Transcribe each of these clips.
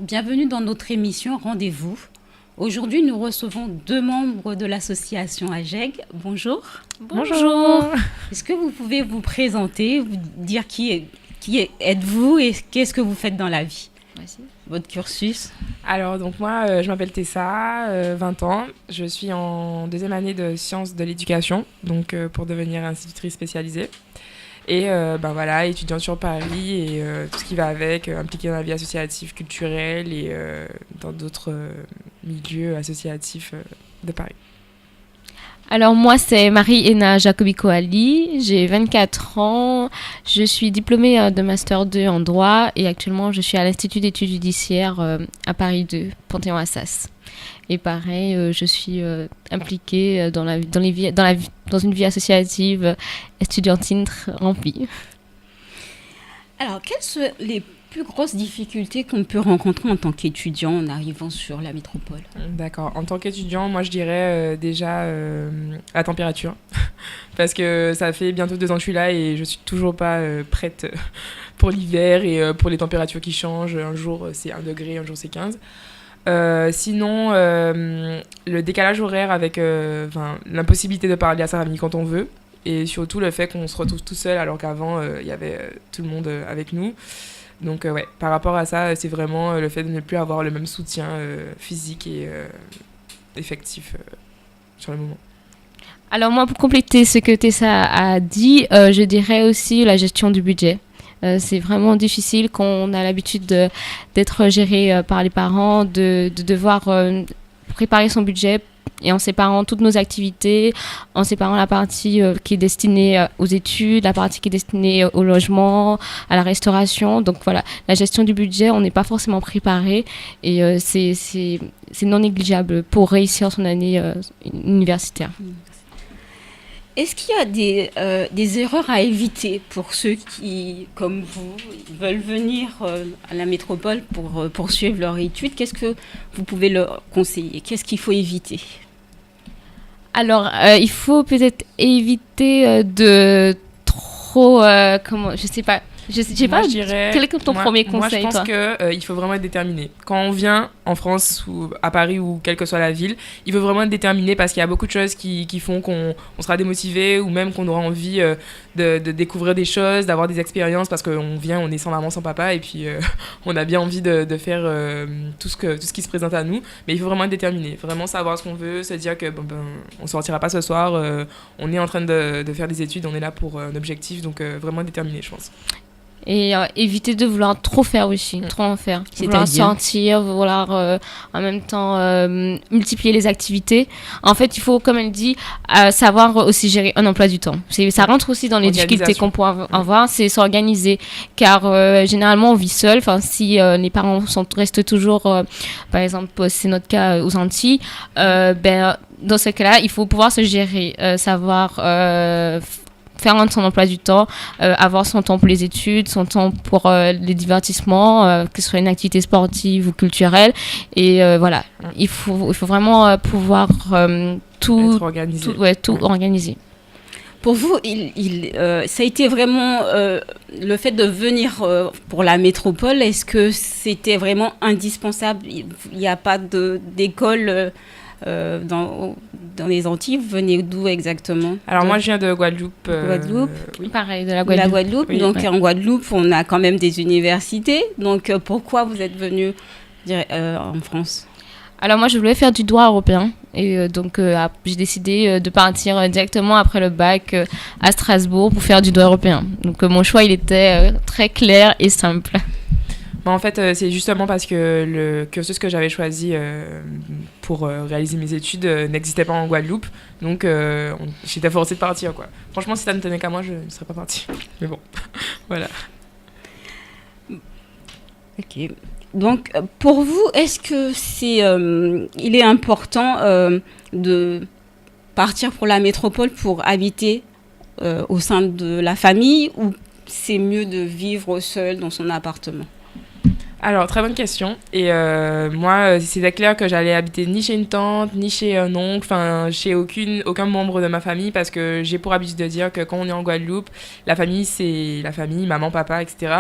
bienvenue dans notre émission Rendez-vous. Aujourd'hui, nous recevons deux membres de l'association AGEG. Bonjour. Bonjour. Est-ce que vous pouvez vous présenter, vous dire êtes-vous et qu'est-ce que vous faites dans la vie? Merci. Votre cursus? Alors, donc moi, je m'appelle Tessa, 20 ans. Je suis en deuxième année de sciences de l'éducation, donc pour devenir institutrice spécialisée. Et voilà, étudiante sur Paris et tout ce qui va avec, impliquée dans la vie associative, culturelle et dans d'autres milieux associatifs de Paris. Alors moi, c'est Marie-Ena Jacobi-Coali, j'ai 24 ans, je suis diplômée de Master 2 en droit et actuellement je suis à l'Institut d'études judiciaires à Paris 2, Panthéon-Assas. Et pareil, je suis impliquée dans une vie associative estudiantine remplie. Alors, quelles sont les plus grosses difficultés qu'on peut rencontrer en tant qu'étudiant en arrivant sur la métropole? D'accord. En tant qu'étudiant, moi je dirais déjà la température. Parce que ça fait bientôt 2 ans que je suis là et je suis toujours pas prête pour l'hiver et pour les températures qui changent. Un jour c'est 1 degré, un jour c'est 15. Sinon, le décalage horaire avec l'impossibilité de parler à sa famille quand on veut. Et surtout le fait qu'on se retrouve tout seul alors qu'avant il y avait tout le monde avec nous. Donc par rapport à ça, c'est vraiment le fait de ne plus avoir le même soutien physique et effectif sur le moment. Alors moi, pour compléter ce que Tessa a dit, je dirais aussi la gestion du budget. C'est vraiment difficile quand on a l'habitude d'être géré par les parents, de devoir préparer son budget et en séparant toutes nos activités, en séparant la partie qui est destinée aux études, la partie qui est destinée au logement, à la restauration. Donc voilà, la gestion du budget, on n'est pas forcément préparé et c'est non négligeable pour réussir son année universitaire. Est-ce qu'il y a des erreurs à éviter pour ceux qui, comme vous, veulent venir à la métropole pour poursuivre leur étude? Qu'est-ce que vous pouvez leur conseiller? Qu'est-ce qu'il faut éviter? Alors, il faut peut-être éviter de trop... je sais pas. Je dirais, quel est ton premier conseil, moi, je pense toi? qu'il faut vraiment être déterminé. Quand on vient en France ou à Paris ou quelle que soit la ville, il faut vraiment être déterminé parce qu'il y a beaucoup de choses qui font qu'on sera démotivé ou même qu'on aura envie de découvrir des choses, d'avoir des expériences parce qu'on vient, on est sans maman, sans papa et puis on a bien envie de faire tout ce qui se présente à nous. Mais il faut vraiment être déterminé, vraiment savoir ce qu'on veut, se dire que on sortira pas ce soir, on est en train de faire des études, on est là pour un objectif, donc vraiment déterminé, je pense. Et éviter de vouloir trop faire aussi, trop en faire. Vouloir sortir, vouloir en même temps multiplier les activités. En fait, il faut, comme elle dit, savoir aussi gérer un emploi du temps. Ça rentre aussi dans les difficultés qu'on peut avoir, c'est s'organiser. Car généralement, on vit seul. Enfin, si les parents restent toujours, par exemple, c'est notre cas aux Antilles, dans ce cas-là, il faut pouvoir se gérer, savoir faire son emploi du temps, avoir son temps pour les études, son temps pour les divertissements, que ce soit une activité sportive ou culturelle. Et voilà, il faut vraiment pouvoir tout organiser. Pour vous, ça a été vraiment le fait de venir pour la métropole. Est-ce que c'était vraiment indispensable? Il n'y a pas d'école dans les Antilles. Vous venez d'où exactement? Alors moi je viens de Guadeloupe. Oui. Pareil, de la Guadeloupe. La Guadeloupe. Oui, donc ouais. En Guadeloupe, on a quand même des universités. Donc pourquoi vous êtes venu en France? Alors moi je voulais faire du droit européen et donc j'ai décidé de partir directement après le bac à Strasbourg pour faire du droit européen. Donc mon choix il était très clair et simple. En fait, c'est justement parce que le cursus que j'avais choisi pour réaliser mes études n'existait pas en Guadeloupe. Donc, j'étais forcée de partir, quoi. Franchement, si ça ne tenait qu'à moi, je ne serais pas partie. Mais bon, voilà. Ok. Donc, pour vous, est-ce que il est important de partir pour la métropole pour habiter au sein de la famille ou c'est mieux de vivre seul dans son appartement? Alors, très bonne question. Et moi, c'était clair que j'allais habiter ni chez une tante, ni chez un oncle, enfin, chez aucun membre de ma famille, parce que j'ai pour habitude de dire que quand on est en Guadeloupe, la famille, c'est la famille, maman, papa, etc.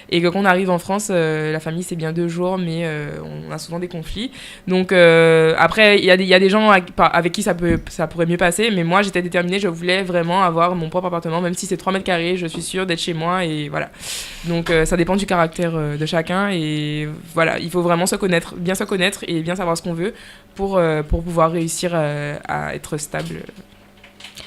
Et que quand on arrive en France, la famille, c'est bien 2 jours, mais on a souvent des conflits. Donc, après, il y a des gens avec qui ça pourrait mieux passer, mais moi, j'étais déterminée, je voulais vraiment avoir mon propre appartement, même si c'est 3 mètres carrés, je suis sûre d'être chez moi, et voilà. Donc, ça dépend du caractère de chacun, et voilà, il faut vraiment bien se connaître et bien savoir ce qu'on veut pour pouvoir réussir à être stable.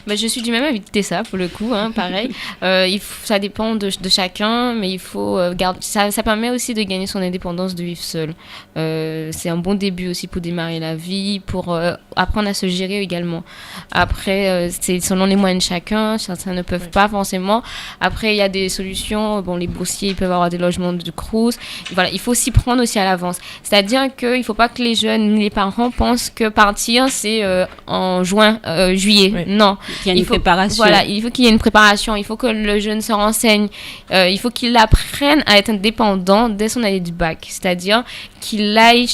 Bah, je suis du même avis que ça pour le coup, hein, pareil. Ça dépend de chacun, mais il faut garder. Ça permet aussi de gagner son indépendance, de vivre seul. C'est un bon début aussi pour démarrer la vie, pour apprendre à se gérer également. Après, c'est selon les moyens de chacun, certains ne peuvent pas forcément. Après, il y a des solutions. Bon, les boursiers ils peuvent avoir des logements de Crous. Voilà, il faut s'y prendre aussi à l'avance. C'est-à-dire qu'il ne faut pas que les jeunes, les parents pensent que partir c'est en juillet. Oui. Non. Il y a une préparation. Voilà, il faut qu'il y ait une préparation. Il faut que le jeune se renseigne. Il faut qu'il apprenne à être indépendant dès son année du bac. C'est-à-dire qu'il aille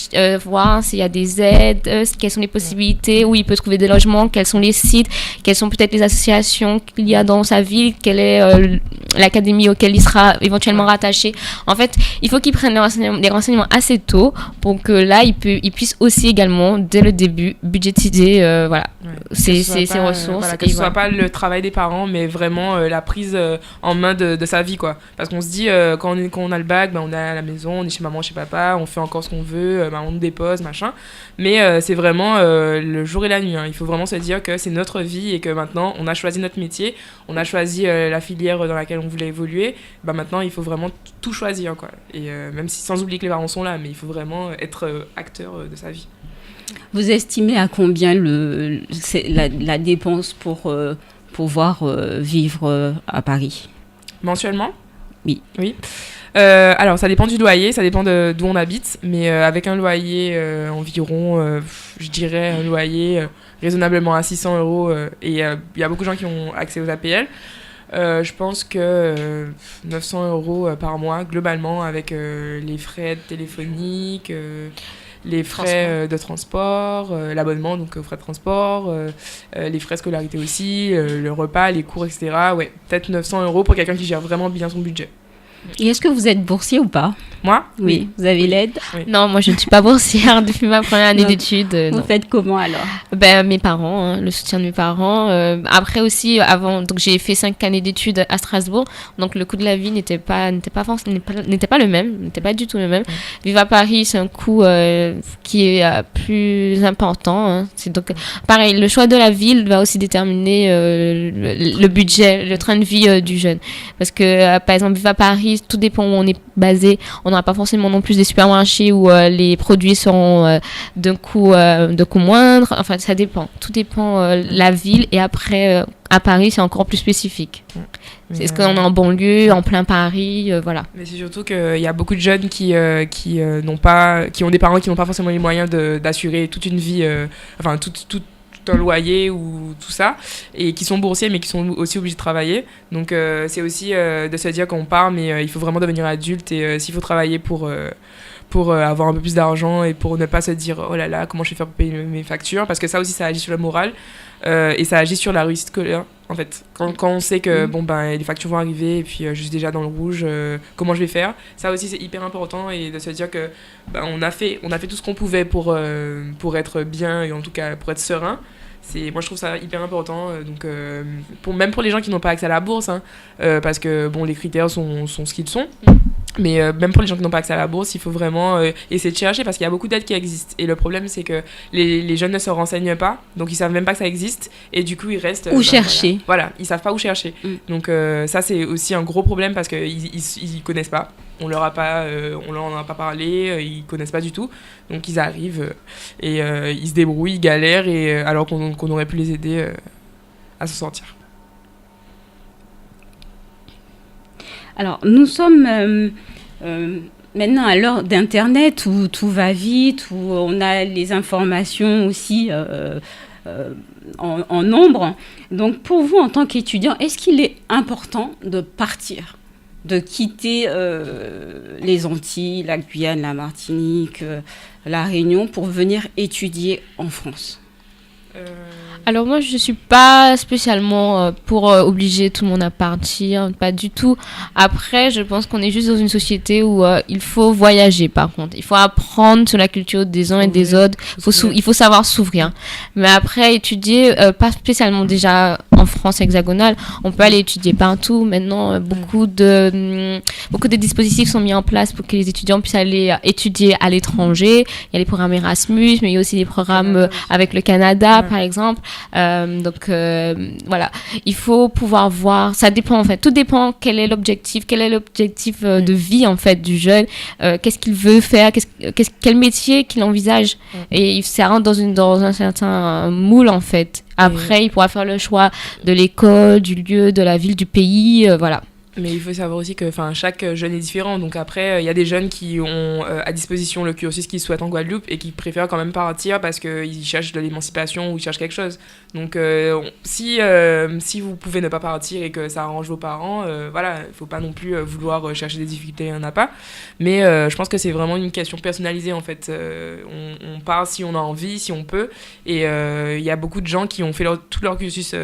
voir s'il y a des aides, quelles sont les possibilités, où il peut trouver des logements, quels sont les sites, quelles sont peut-être les associations qu'il y a dans sa ville, quelle est l'académie auquel il sera éventuellement rattaché. En fait, il faut qu'il prenne des renseignements assez tôt pour que là, il puisse aussi également, dès le début, budgétiser ses ressources. Voilà, que ce soit pas le travail des parents, mais vraiment la prise en main de sa vie, quoi. Parce qu'on se dit, quand on a le bac, on est à la maison, on est chez maman, chez papa, on fait encore ce qu'on veut, on nous dépose, machin. Mais c'est vraiment le jour et la nuit. Hein. Il faut vraiment se dire que c'est notre vie et que maintenant, on a choisi notre métier, on a choisi la filière dans laquelle on voulait évoluer. Maintenant, il faut vraiment tout choisir, quoi. Et même si, sans oublier que les parents sont là, mais il faut vraiment être acteur de sa vie. Vous estimez à combien la dépense pour pouvoir vivre à Paris ? Mensuellement ? Oui. Alors, ça dépend du loyer, ça dépend d'où on habite, mais avec un loyer environ, je dirais un loyer raisonnablement à 600 €, et il y a beaucoup de gens qui ont accès aux APL. Je pense que 900 € par mois, globalement, avec les frais téléphoniques, les frais de transport, l'abonnement, donc frais de transport, les frais de scolarité aussi, le repas, les cours, etc. Ouais, peut-être 900 € pour quelqu'un qui gère vraiment bien son budget. Et est-ce que vous êtes boursier ou pas ? Moi ? Oui. Vous avez l'aide ? Oui. Non, moi je ne suis pas boursière depuis ma première année d'études. Vous faites comment alors ? Mes parents, le soutien de mes parents. Après aussi, avant, donc j'ai fait 5 années d'études à Strasbourg, donc le coût de la vie n'était pas le même, n'était pas du tout le même. Vivre à Paris, c'est un coût qui est plus important. Hein. C'est donc pareil, le choix de la ville va aussi déterminer le budget, le train de vie du jeune. Parce que par exemple, vivre à Paris, tout dépend où on est basé. On n'aura pas forcément non plus des supermarchés où les produits seront de coût moindre. Enfin, ça dépend. Tout dépend la ville. Et après, à Paris, c'est encore plus spécifique. Est-ce qu'on est en banlieue, en plein Paris, voilà. Mais c'est surtout qu'il y a beaucoup de jeunes qui ont des parents qui n'ont pas forcément les moyens d'assurer toute une vie, tout un loyer ou tout ça, et qui sont boursiers mais qui sont aussi obligés de travailler. Donc c'est aussi de se dire qu'on part, mais il faut vraiment devenir adulte, et s'il faut travailler pour avoir un peu plus d'argent, et pour ne pas se dire oh là là, comment je vais faire pour payer mes factures, parce que ça aussi, ça agit sur le moral, et ça agit sur la réussite scolaire, en fait. Quand on sait que les factures vont arriver, et puis je suis déjà dans le rouge, comment je vais faire, ça aussi c'est hyper important, et de se dire que on a fait tout ce qu'on pouvait pour être bien, et en tout cas pour être serein. Moi je trouve ça hyper important, donc même pour les gens qui n'ont pas accès à la bourse, hein, parce que les critères sont ce qu'ils sont. Mais même pour les gens qui n'ont pas accès à la bourse, il faut vraiment essayer de chercher, parce qu'il y a beaucoup d'aides qui existent. Et le problème, c'est que les jeunes ne se renseignent pas, donc ils savent même pas que ça existe, et du coup ils restent... Où chercher. Voilà, ils savent pas où chercher. Donc ça, c'est aussi un gros problème, parce qu'ils connaissent pas. On leur en a pas parlé, ils connaissent pas du tout. Donc ils arrivent et ils se débrouillent, ils galèrent, alors qu'on aurait pu les aider à se sortir. Alors, nous sommes maintenant à l'heure d'Internet où tout va vite, où on a les informations aussi en nombre. Donc, pour vous, en tant qu'étudiant, est-ce qu'il est important de partir ? de quitter les Antilles, la Guyane, la Martinique, la Réunion pour venir étudier en France? Alors moi, je ne suis pas spécialement pour obliger tout le monde à partir, pas du tout. Après, je pense qu'on est juste dans une société où il faut voyager, par contre. Il faut apprendre sur la culture des uns et des autres. Il faut savoir s'ouvrir. Mais après, étudier, pas spécialement déjà en France hexagonale, on peut aller étudier partout. Maintenant, beaucoup de dispositifs sont mis en place pour que les étudiants puissent aller étudier à l'étranger. Il y a les programmes Erasmus, mais il y a aussi des programmes avec le Canada, par exemple. Voilà, il faut pouvoir voir, ça dépend en fait, tout dépend quel est l'objectif de vie en fait du jeune, qu'est-ce qu'il veut faire, quel métier qu'il envisage, et il rentre dans un certain moule en fait. Après, il pourra faire le choix de l'école, du lieu, de la ville, du pays, voilà. Mais il faut savoir aussi que chaque jeune est différent. Donc après, il y a des jeunes qui ont à disposition le cursus qu'ils souhaitent en Guadeloupe et qui préfèrent quand même partir parce qu'ils cherchent de l'émancipation ou ils cherchent quelque chose. Donc si vous pouvez ne pas partir et que ça arrange vos parents, voilà, il ne faut pas non plus vouloir chercher des difficultés, il n'y en a pas. Mais je pense que c'est vraiment une question personnalisée en fait. On part si on a envie, si on peut. Et il y a beaucoup de gens qui ont fait tout leur cursus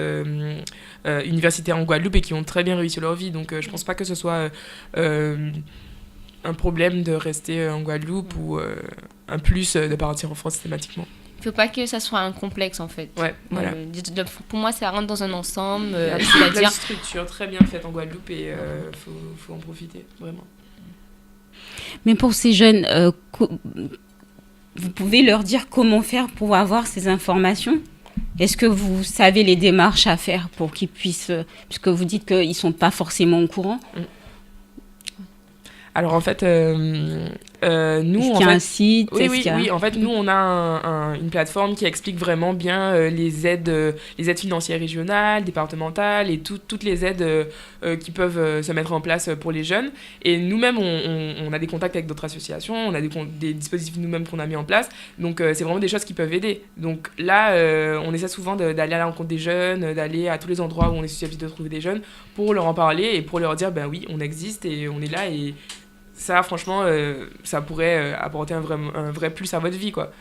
universitaire en Guadeloupe et qui ont très bien réussi leur vie. Donc je pense pas que ce soit un problème de rester en Guadeloupe ou un plus de partir en France systématiquement. Il faut pas que ça soit un complexe en fait. Ouais, voilà. Pour moi, ça rentre dans un ensemble. C'est-à-dire une structure très bien faite en Guadeloupe et faut en profiter, vraiment. Mais pour ces jeunes, vous pouvez leur dire comment faire pour avoir ces informations? Est-ce que vous savez les démarches à faire pour qu'ils puissent... puisque vous dites qu'ils ne sont pas forcément au courant. Alors en fait, nous... Est-ce qu'il y a un site? Oui, en fait, nous, on a une plateforme qui explique vraiment bien les aides financières régionales, départementales et toutes les aides qui peuvent se mettre en place pour les jeunes. Et nous-mêmes, on a des contacts avec d'autres associations, on a des dispositifs nous-mêmes qu'on a mis en place. Donc, c'est vraiment des choses qui peuvent aider. Donc là, on essaie souvent d'aller à la rencontre des jeunes, d'aller à tous les endroits où on est susceptible de trouver des jeunes pour leur en parler et pour leur dire, ben oui, on existe et on est là et... Ça, franchement, ça pourrait apporter un vrai plus à votre vie, quoi.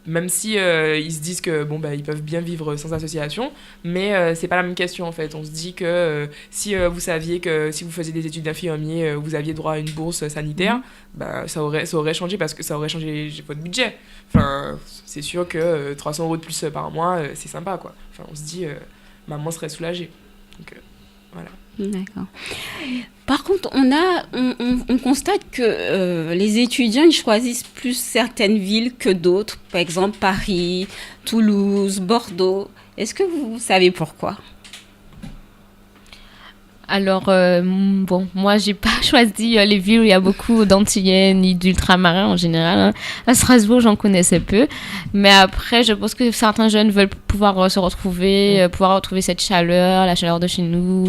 Même si ils se disent que ils peuvent bien vivre sans association, mais c'est pas la même question en fait. On se dit que si vous saviez que si vous faisiez des études d'infirmier, vous aviez droit à une bourse sanitaire, ça aurait changé parce que ça aurait changé votre budget. Enfin, c'est sûr que 300 € de plus par mois, c'est sympa, quoi. Enfin, on se dit, maman serait soulagée. Donc, voilà. D'accord. Par contre, on constate que les étudiants ils choisissent plus certaines villes que d'autres. Par exemple, Paris, Toulouse, Bordeaux. Est-ce que vous savez pourquoi? Alors, moi, j'ai pas choisi les villes où il y a beaucoup d'Antillais ni d'Ultramarins en général. Hein. À Strasbourg, j'en connaissais peu. Mais après, je pense que certains jeunes veulent pouvoir se retrouver, pouvoir retrouver cette chaleur, la chaleur de chez nous,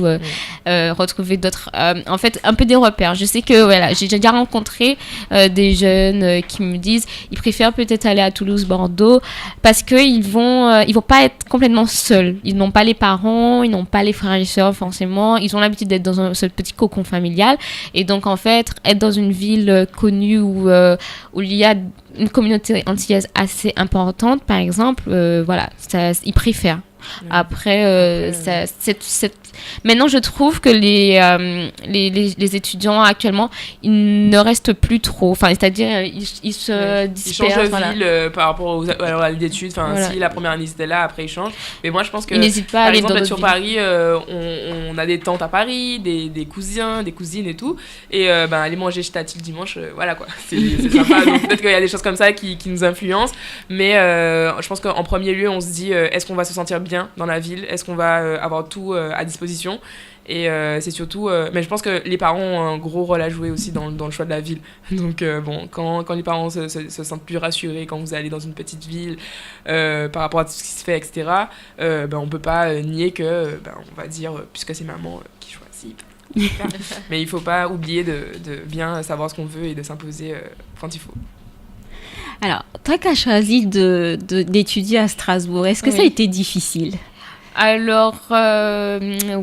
retrouver d'autres... en fait, un peu des repères. Je sais que, voilà, j'ai déjà rencontré des jeunes qui me disent ils préfèrent peut-être aller à Toulouse, Bordeaux, parce qu'ils vont pas être complètement seuls. Ils n'ont pas les parents, ils n'ont pas les frères et sœurs, forcément. Ils ont l'habitude d'être dans ce petit cocon familial et donc en fait être dans une ville connue où il y a une communauté antillaise assez importante par exemple, voilà, ils préfèrent. Après, maintenant, je trouve que les étudiants actuellement, ils ne restent plus trop. Enfin, c'est-à-dire, ils se dispersent. Ils changent de ville par rapport à l'année d'études. Enfin, voilà. Si la première année c'était là, après ils changent. Mais moi, je pense que, ils n'hésitent pas par à aller exemple, dans sur Paris, on a des tantes à Paris, des cousins, des cousines et tout. Et aller manger chez Tati le dimanche, voilà quoi. C'est sympa. Donc peut-être qu'il y a des choses comme ça qui nous influencent. Mais je pense qu'en premier lieu, on se dit, est-ce qu'on va se sentir bien dans la ville, est-ce qu'on va avoir tout à disposition et c'est surtout mais je pense que les parents ont un gros rôle à jouer aussi dans le choix de la ville, donc quand les parents se sentent plus rassurés quand vous allez dans une petite ville par rapport à tout ce qui se fait, etc., on peut pas nier que on va dire puisque c'est maman qui choisit. Mais il faut pas oublier de bien savoir ce qu'on veut et de s'imposer quand il faut. Alors, toi qui as choisi d'étudier à Strasbourg, est-ce que ça a été difficile? Alors,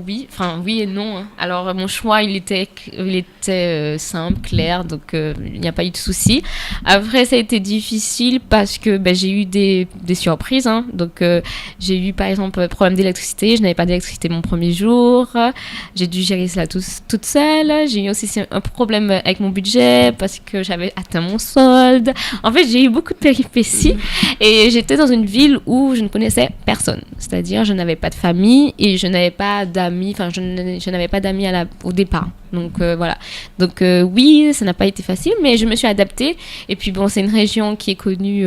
oui et non. Hein. Alors, mon choix, il était simple, clair, donc il n'y a pas eu de souci. Après, ça a été difficile parce que j'ai eu des surprises. Hein. Donc, j'ai eu, par exemple, problème d'électricité. Je n'avais pas d'électricité mon premier jour. J'ai dû gérer cela toute seule. J'ai eu aussi un problème avec mon budget parce que j'avais atteint mon solde. En fait, j'ai eu beaucoup de péripéties et j'étais dans une ville où je ne connaissais personne. C'est-à-dire, je n'avais pas de famille et je n'avais pas d'amis, enfin je n'avais pas d'amis au départ. Donc voilà. Donc oui, ça n'a pas été facile, mais je me suis adaptée. Et puis bon, c'est une région qui est connue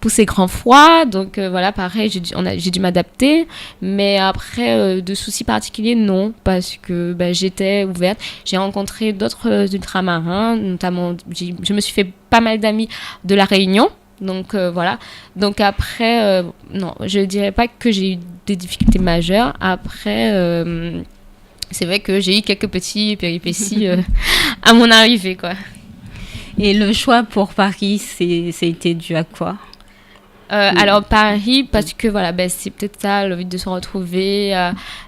pour ses grands froids. Donc voilà, pareil, j'ai dû m'adapter. Mais après, de soucis particuliers, non, parce que j'étais ouverte. J'ai rencontré d'autres ultramarins, notamment, je me suis fait pas mal d'amis de La Réunion. Donc voilà. Donc après, non, je ne dirais pas que j'ai eu des difficultés majeures. Après, c'est vrai que j'ai eu quelques petits péripéties à mon arrivée, quoi. Et le choix pour Paris, c'était dû à quoi ? Alors Paris, parce que voilà, c'est peut-être ça, l'envie de se retrouver,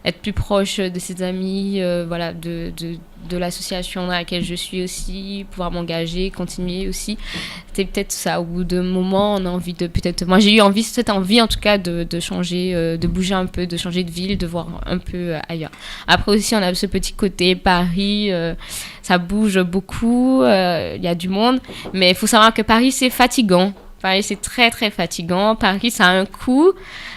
être plus proche de ses amis, voilà, de l'association dans laquelle je suis aussi, pouvoir m'engager, continuer aussi. C'était peut-être ça. Au bout d'un moment, on a envie de peut-être... Moi, j'ai eu cette envie en tout cas de changer, de bouger un peu, de changer de ville, de voir un peu ailleurs. Après aussi, on a ce petit côté Paris, ça bouge beaucoup, il y a du monde, mais il faut savoir que Paris, c'est fatigant. Paris, c'est très, très fatigant. Paris, ça a un coût.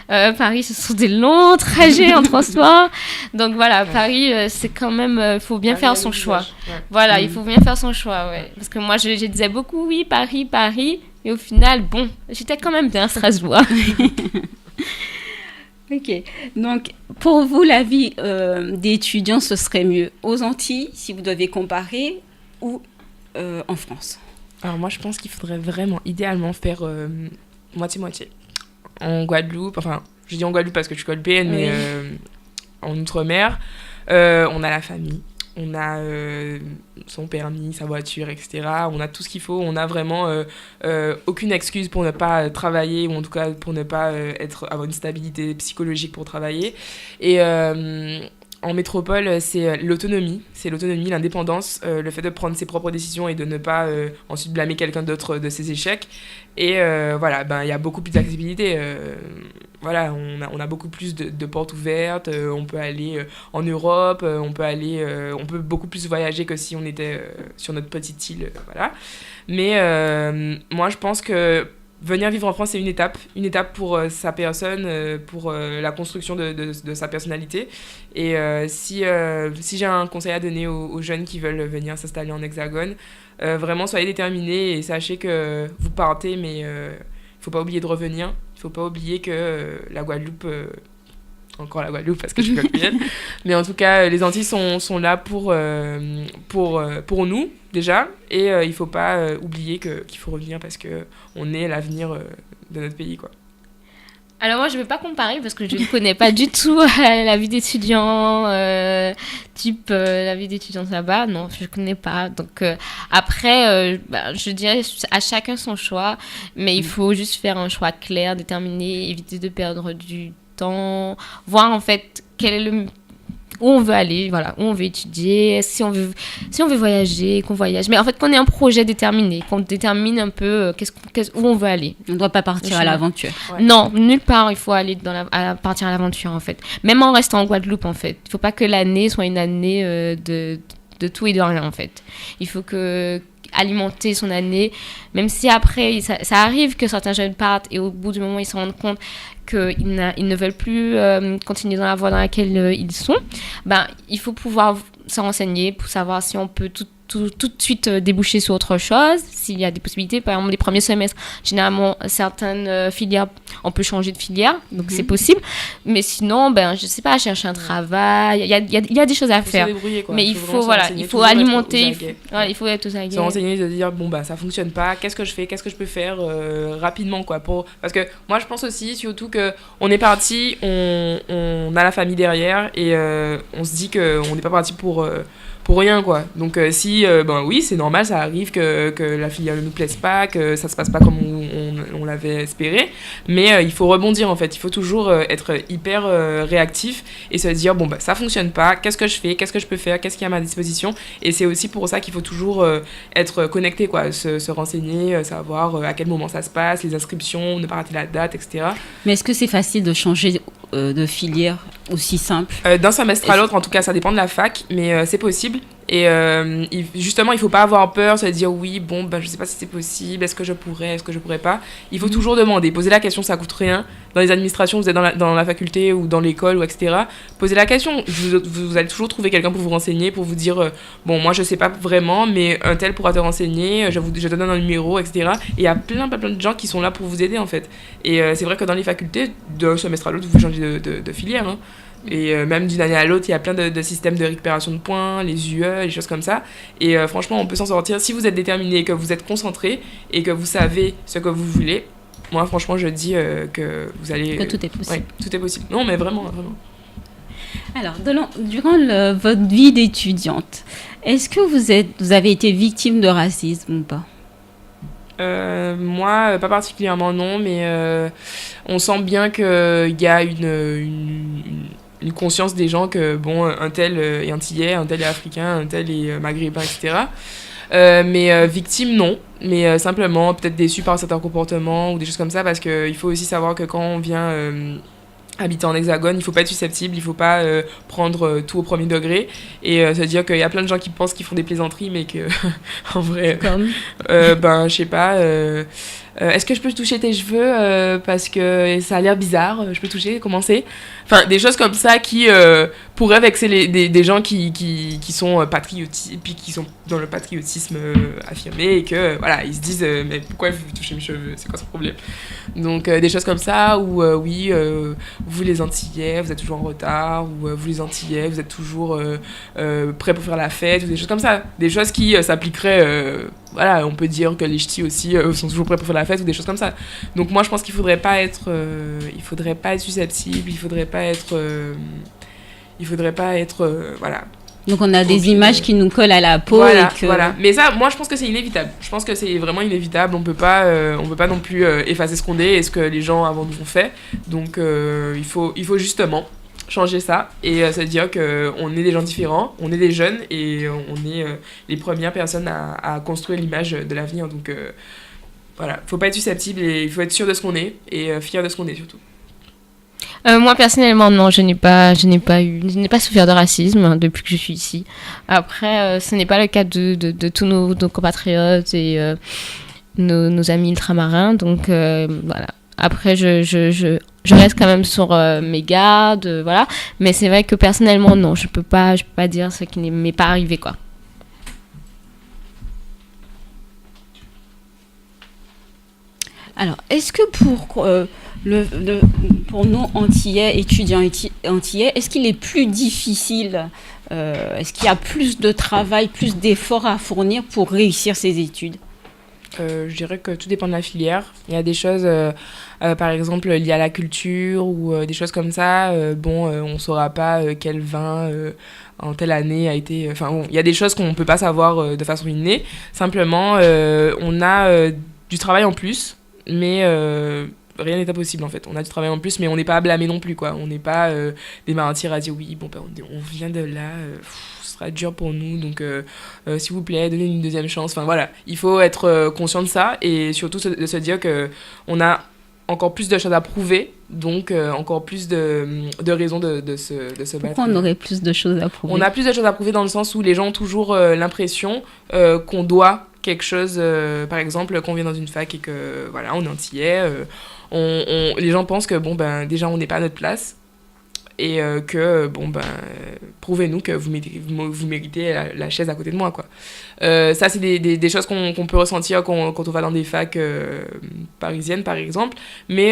Paris, ce sont des longs trajets en transport. Donc voilà, Paris, c'est quand même... Il faut bien faire son choix. Ouais. Voilà, il faut bien faire son choix, ouais. Parce que moi, je disais beaucoup, oui, Paris. Et au final, bon, j'étais quand même bien à Strasbourg. Ok. Donc, pour vous, la vie d'étudiant, ce serait mieux aux Antilles, si vous devez comparer, ou en France ? Alors moi, je pense qu'il faudrait vraiment, idéalement, faire moitié-moitié. En Guadeloupe, enfin, je dis en Guadeloupe parce que je suis guadeloupéenne, mais en Outre-mer, on a la famille, on a son permis, sa voiture, etc. On a tout ce qu'il faut, on a vraiment aucune excuse pour ne pas travailler, ou en tout cas pour ne pas avoir une stabilité psychologique pour travailler. Et... en métropole, c'est l'autonomie, l'indépendance, le fait de prendre ses propres décisions et de ne pas ensuite blâmer quelqu'un d'autre de ses échecs. Et voilà, il y a beaucoup plus d'accessibilité. Voilà, on a beaucoup plus de portes ouvertes. On peut aller en Europe, on peut beaucoup plus voyager que si on était sur notre petite île. Voilà. Mais moi, je pense que venir vivre en France, c'est une étape pour sa personne, pour la construction de sa personnalité. Et si j'ai un conseil à donner aux jeunes qui veulent venir s'installer en Hexagone, vraiment soyez déterminés et sachez que vous partez, mais il ne faut pas oublier de revenir. Il ne faut pas oublier que la Guadeloupe... encore la Guadeloupe parce que je suis guadeloupéenne, mais en tout cas les Antilles sont là pour nous déjà, et il faut pas oublier qu'il faut revenir parce que on est l'avenir de notre pays, quoi. Alors moi je vais pas comparer parce que je ne connais pas du tout la vie d'étudiant, la vie d'étudiant là-bas, non, je connais pas. Donc après je dirais à chacun son choix, mais il faut juste faire un choix clair, déterminé, éviter de perdre du temps, voir en fait quel est où on veut aller, voilà, où on veut étudier, si on veut voyager, qu'on voyage. Mais en fait, qu'on ait un projet déterminé, qu'on détermine un peu où on veut aller. On ne doit pas partir à l'aventure. Ouais. Non, nulle part, il faut aller partir à l'aventure, en fait. Même en restant en Guadeloupe, en fait. Il ne faut pas que l'année soit une année de tout et de rien, en fait. Il faut alimenter son année, même si après, ça arrive que certains jeunes partent et au bout du moment, ils se rendent compte qu'ils ne veulent plus continuer dans la voie dans laquelle ils sont, il faut pouvoir se renseigner pour savoir si on peut tout de suite déboucher sur autre chose, s'il y a des possibilités. Par exemple, les premiers semestres, généralement, certaines filières, on peut changer de filière, donc c'est possible. Mais sinon, je sais pas, chercher un travail, il y a des choses à faire. Mais il faut alimenter, il faut être aux aguets. Se renseigner, se dire, ça fonctionne pas, qu'est-ce que je fais, qu'est-ce que je peux faire rapidement, quoi. Parce que moi, je pense aussi, surtout qu'on est parti, on a la famille derrière, et on se dit qu'on n'est pas parti pour pour rien, quoi. Donc si, oui, c'est normal, ça arrive que la filière ne nous plaise pas, que ça se passe pas comme on l'avait espéré, mais il faut rebondir, en fait. Il faut toujours être hyper réactif et se dire, ça fonctionne pas, qu'est-ce que je fais, qu'est-ce que je peux faire, qu'est-ce qu'il y a à ma disposition. Et c'est aussi pour ça qu'il faut toujours être connecté, quoi, se renseigner, savoir à quel moment ça se passe, les inscriptions, ne pas rater la date, etc. Mais est-ce que c'est facile de changer de filière aussi simple? D'un semestre à l'autre, en tout cas, ça dépend de la fac, mais c'est possible. Et justement, il faut pas avoir peur, se dire oui, je sais pas si c'est possible, est-ce que je pourrais pas. Il faut toujours demander, poser la question, ça coûte rien. Dans les administrations, vous êtes dans la faculté ou dans l'école, ou etc. Posez la question, vous allez toujours trouver quelqu'un pour vous renseigner, pour vous dire moi je sais pas vraiment, mais un tel pourra te renseigner, je te donne un numéro, etc. Et il y a plein de gens qui sont là pour vous aider, en fait. Et c'est vrai que dans les facultés, d'un semestre à l'autre, vous changez de filière, hein. Et même d'une année à l'autre, il y a plein de systèmes de récupération de points, les UE, les choses comme ça. Et franchement, on peut s'en sortir si vous êtes déterminé, que vous êtes concentré et que vous savez ce que vous voulez. Moi, franchement, je dis que vous allez... Que tout est possible. Ouais, tout est possible. Non, mais vraiment. Alors, durant votre vie d'étudiante, est-ce que vous avez été victime de racisme ou pas? Moi, pas particulièrement, non, mais on sent bien qu'il y a une conscience des gens que, un tel est antillais, un tel est africain, un tel est maghrébin, etc. Mais victime, non. Mais simplement, peut-être déçu par certains comportements ou des choses comme ça, parce qu'il faut aussi savoir que quand on vient habiter en hexagone, il faut pas être susceptible, il faut pas prendre tout au premier degré et se dire qu'il y a plein de gens qui pensent qu'ils font des plaisanteries, mais que, en vrai... Comme je sais pas... est-ce que je peux toucher tes cheveux parce que ça a l'air bizarre, je peux toucher, commencer. Enfin, des choses comme ça qui pourraient vexer des gens qui sont patriotiques, puis qui sont dans le patriotisme affirmé, et que, voilà, ils se disent mais pourquoi vous touchez mes cheveux, c'est quoi ce problème? Donc, des choses comme ça, où oui, vous les Antillais, vous êtes toujours en retard, ou vous les Antillais, vous êtes toujours prêts pour faire la fête, ou des choses comme ça. Des choses qui s'appliqueraient... voilà, on peut dire que les ch'tis aussi sont toujours prêts pour faire la fête ou des choses comme ça. Donc moi, je pense qu'il faudrait pas être susceptible, il faudrait pas être voilà. Donc on a des images qui nous collent à la peau. Voilà. Mais ça, moi, je pense que c'est inévitable. Je pense que c'est vraiment inévitable. On peut pas non plus effacer ce qu'on est et ce que les gens avant nous ont fait. Donc il faut justement changer ça et se dire qu'on est des gens différents, on est des jeunes et on est les premières personnes à construire l'image de l'avenir. Donc voilà, faut pas être susceptible et il faut être sûr de ce qu'on est et fier de ce qu'on est surtout. Moi personnellement non, je n'ai pas souffert de racisme depuis que je suis ici. Après ce n'est pas le cas de tous nos compatriotes et nos amis ultramarins, donc voilà. Après je reste quand même sur mes gardes, voilà. Mais c'est vrai que personnellement non, je peux pas dire ce qui ne m'est pas arrivé, quoi. Alors, est-ce que pour nous Antillais, étudiants Antillais, est-ce qu'il est plus difficile, est-ce qu'il y a plus de travail, plus d'efforts à fournir pour réussir ses études? Je dirais que tout dépend de la filière. Il y a des choses, par exemple, liées à la culture ou des choses comme ça. On ne saura pas quel vin en telle année a été... Enfin, il y a des choses qu'on ne peut pas savoir de façon innée. Simplement, on a du travail en plus, mais rien n'est impossible, en fait. On a du travail en plus, mais on n'est pas à blâmer non plus, quoi. On n'est pas des martyrs à dire oui, on vient de là... ce sera dur pour nous, donc s'il vous plaît, donnez une deuxième chance. Enfin voilà, il faut être conscient de ça et surtout de se dire qu'on a encore plus de choses à prouver, donc encore plus de raisons de se battre. Pourquoi on aurait plus de choses à prouver? On a plus de choses à prouver dans le sens où les gens ont toujours l'impression qu'on doit quelque chose, par exemple, qu'on vient dans une fac et que voilà, on est antillais, les gens pensent que déjà on n'est pas à notre place. Et que, prouvez-nous que vous méritez la chaise à côté de moi, quoi. Ça, c'est des choses qu'on peut ressentir quand on va dans des facs parisiennes, par exemple. Mais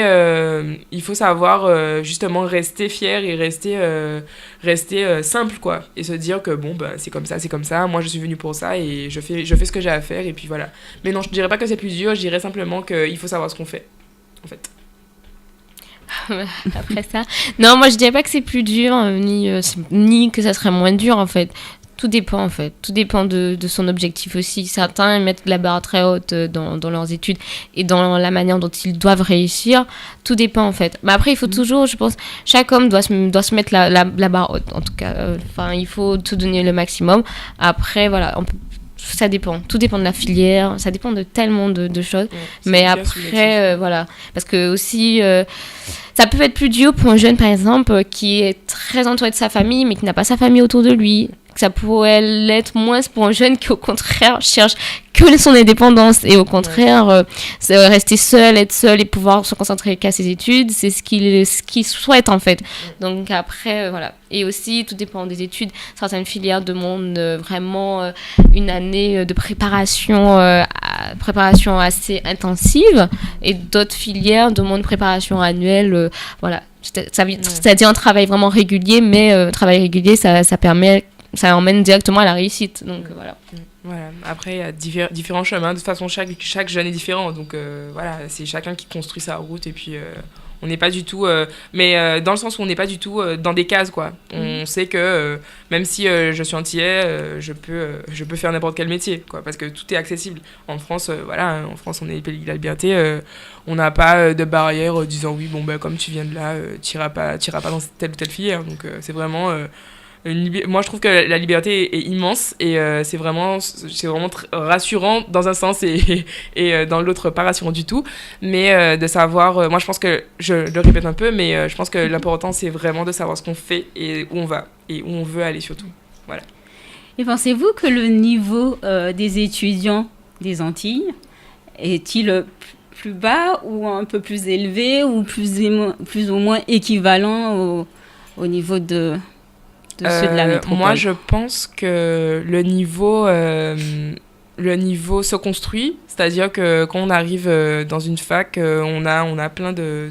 il faut savoir, justement, rester fier et rester simple, quoi. Et se dire que, c'est comme ça. Moi, je suis venue pour ça et je fais ce que j'ai à faire. Et puis, voilà. Mais non, je dirais pas que c'est plus dur. Je dirais simplement qu'il faut savoir ce qu'on fait, en fait. Après ça, non, moi je dirais pas que c'est plus dur ni que ça serait moins dur, en fait. Tout dépend en fait, tout dépend de son objectif aussi. Certains mettent la barre très haute dans leurs études et dans la manière dont ils doivent réussir. Tout dépend en fait. Mais après, il faut toujours, je pense, chaque homme doit se mettre la barre haute en tout cas. Il faut tout donner le maximum. Après, voilà, ça dépend. Tout dépend de la filière, ça dépend de tellement de choses. Mais après, voilà. Parce que aussi, ça peut être plus dur pour un jeune, par exemple, qui est très entouré de sa famille, mais qui n'a pas sa famille autour de lui. Ça pourrait l'être moins pour un jeune qui, au contraire, cherche que son indépendance. Et au contraire, rester seul, être seul et pouvoir se concentrer qu'à ses études, c'est ce qu'il souhaite, en fait. Donc après, voilà. Et aussi, tout dépend des études. Certaines filières demandent vraiment une année de préparation assez intensive. Et d'autres filières demandent une préparation annuelle. Voilà. C'est-à-dire un travail vraiment régulier, mais travail régulier, ça permet... Ça emmène directement à la réussite. Donc voilà. Voilà. Après, il y a différents chemins. De toute façon, chaque jeune est différent. Donc voilà, c'est chacun qui construit sa route. Et puis, on n'est pas du tout... mais dans le sens où on n'est pas du tout dans des cases, quoi. On sait que même si je suis antillais, je peux faire n'importe quel métier, quoi. Parce que tout est accessible. En France, voilà, en France, on est le pays de la liberté. On n'a pas de barrière disant, oui, bon, comme tu viens de là, tu n'iras pas dans telle ou telle filière. Donc c'est vraiment... moi je trouve que la liberté est immense et c'est vraiment rassurant dans un sens et dans l'autre pas rassurant du tout, mais de savoir, moi je pense que, je le répète un peu, mais je pense que l'important c'est vraiment de savoir ce qu'on fait et où on va et où on veut aller surtout. Voilà. Et pensez-vous que le niveau des étudiants des Antilles est-il plus bas ou un peu plus élevé ou plus ou moins équivalent au niveau de ceux de la métropole? Moi, je pense que le niveau se construit. C'est-à-dire que quand on arrive dans une fac, on a plein de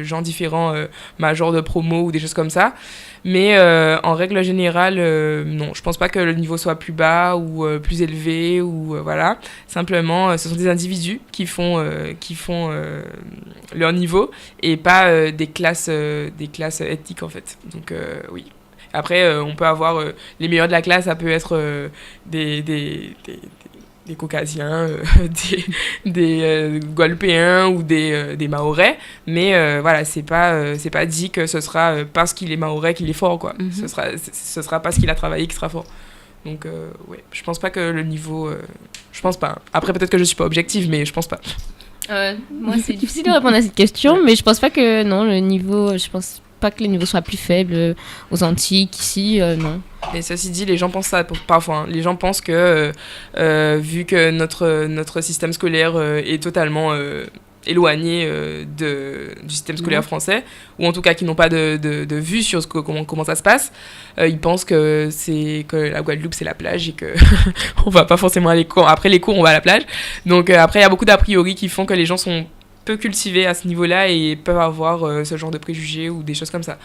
gens différents, majors de promo ou des choses comme ça. Mais en règle générale, non, je pense pas que le niveau soit plus bas ou plus élevé ou voilà. Simplement, ce sont des individus qui font leur niveau et pas des classes ethniques en fait. Donc oui. Après, on peut avoir les meilleurs de la classe, ça peut être des Caucasiens, des Guadeloupéens ou des Mahorais, mais voilà, c'est pas dit que ce sera parce qu'il est Mahorais qu'il est fort, quoi. Ce sera parce qu'il a travaillé qu'il sera fort. Donc, ouais, je pense pas que le niveau... je pense pas. Après, peut-être que je suis pas objective, mais je pense pas. Moi, c'est difficile de répondre à cette question, mais je pense pas que, non, le niveau, je pense pas que le niveau soit plus faible aux Antilles qu'ici, non. Mais ceci dit, les gens pensent ça parfois. Hein. Les gens pensent que, vu que notre système scolaire est totalement éloigné du système scolaire français, ou en tout cas qui n'ont pas de vue sur comment ça se passe, ils pensent que la Guadeloupe c'est la plage et que on va pas forcément aller après les cours on va à la plage. Donc après il y a beaucoup d'a priori qui font que les gens sont peu cultivés à ce niveau-là et peuvent avoir ce genre de préjugés ou des choses comme ça.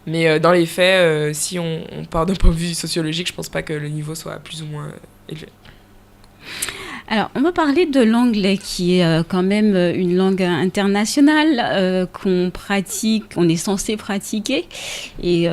Mais dans les faits, si on part d'un point de vue sociologique, je pense pas que le niveau soit plus ou moins élevé. Alors, on va parler de l'anglais qui est quand même une langue internationale qu'on pratique, on est censé pratiquer et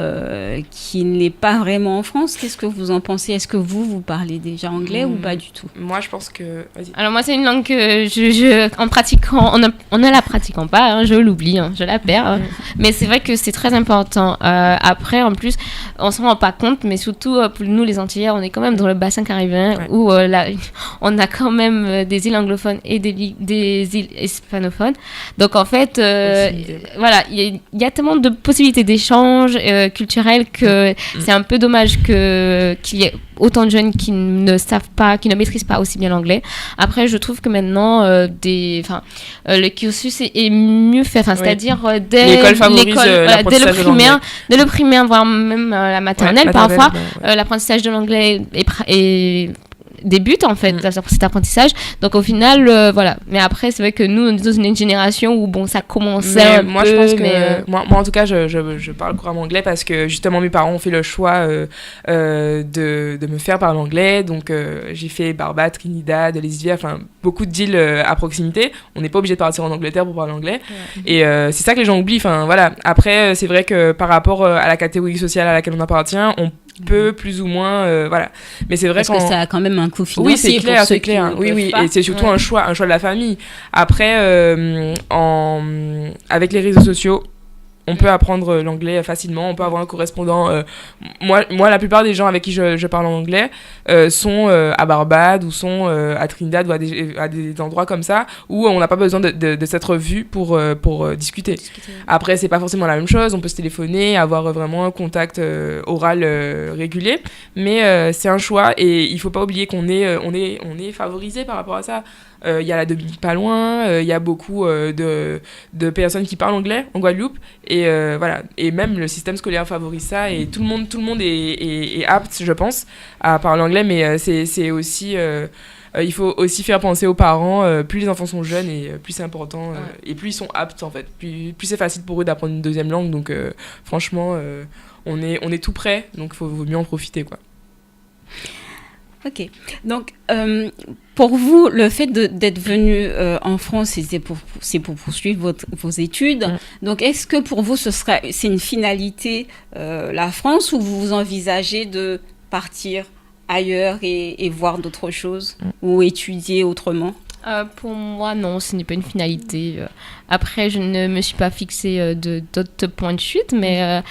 qui n'est pas vraiment en France. Qu'est-ce que vous en pensez? Est-ce que vous parlez déjà anglais ou pas du tout? Moi, je pense que... Vas-y. Alors moi, c'est une langue que en pratiquant, on ne la pratiquant pas, hein, je l'oublie, hein, je la perds. Hein. Mais c'est vrai que c'est très important. Après, en plus, on s'en rend pas compte, mais surtout pour nous, les Antillais, on est quand même dans le bassin caribéen où on a quand même des îles anglophones et des îles hispanophones. Donc en fait, voilà, il y a tellement de possibilités d'échanges culturels que c'est un peu dommage qu'il y ait autant de jeunes qui ne savent pas, qui ne maîtrisent pas aussi bien l'anglais. Après, je trouve que maintenant, le cursus est mieux fait. C'est-à-dire dès le primaire, voire même la maternelle, parfois, l'apprentissage de l'anglais est débute en fait cet apprentissage, donc au final voilà. Mais après c'est vrai que nous on est dans une génération où bon ça commençait moi je pense que moi en tout cas je parle couramment anglais parce que justement mes parents ont fait le choix de me faire parler anglais, donc j'ai fait Barbados, Trinidad, les Îles, enfin beaucoup d'îles à proximité. On n'est pas obligé de partir en Angleterre pour parler anglais et c'est ça que les gens oublient, enfin voilà. Après c'est vrai que par rapport à la catégorie sociale à laquelle on appartient, peut plus ou moins, voilà. Mais c'est vrai parce que ça a quand même un coût financier. Oui, c'est clair. Oui, et c'est surtout un choix de la famille. Après, avec les réseaux sociaux, on peut apprendre l'anglais facilement, on peut avoir un correspondant. Moi, la plupart des gens avec qui je parle en anglais sont à Barbade ou sont à Trinidad ou à des endroits comme ça où on n'a pas besoin de s'être vu pour discuter. Après, c'est pas forcément la même chose, on peut se téléphoner, avoir vraiment un contact oral régulier, mais c'est un choix et il faut pas oublier qu'on est favorisé par rapport à ça. Il y a la Dominique pas loin, il y a beaucoup de personnes qui parlent anglais en Guadeloupe et voilà, et même le système scolaire favorise ça et tout le monde est apte, je pense, à parler anglais, mais c'est aussi il faut aussi faire penser aux parents, plus les enfants sont jeunes et plus c'est important et plus ils sont aptes en fait, plus c'est facile pour eux d'apprendre une deuxième langue, donc franchement on est tout prêt, donc vaut mieux en profiter quoi. Ok, donc pour vous, le fait d'être venu en France, c'est pour poursuivre vos études. Donc, est-ce que pour vous, c'est une finalité, la France, ou vous envisagez de partir ailleurs et voir d'autres choses ou étudier autrement? Pour moi, non, ce n'est pas une finalité. Après, je ne me suis pas fixée d'autres points de chute, mais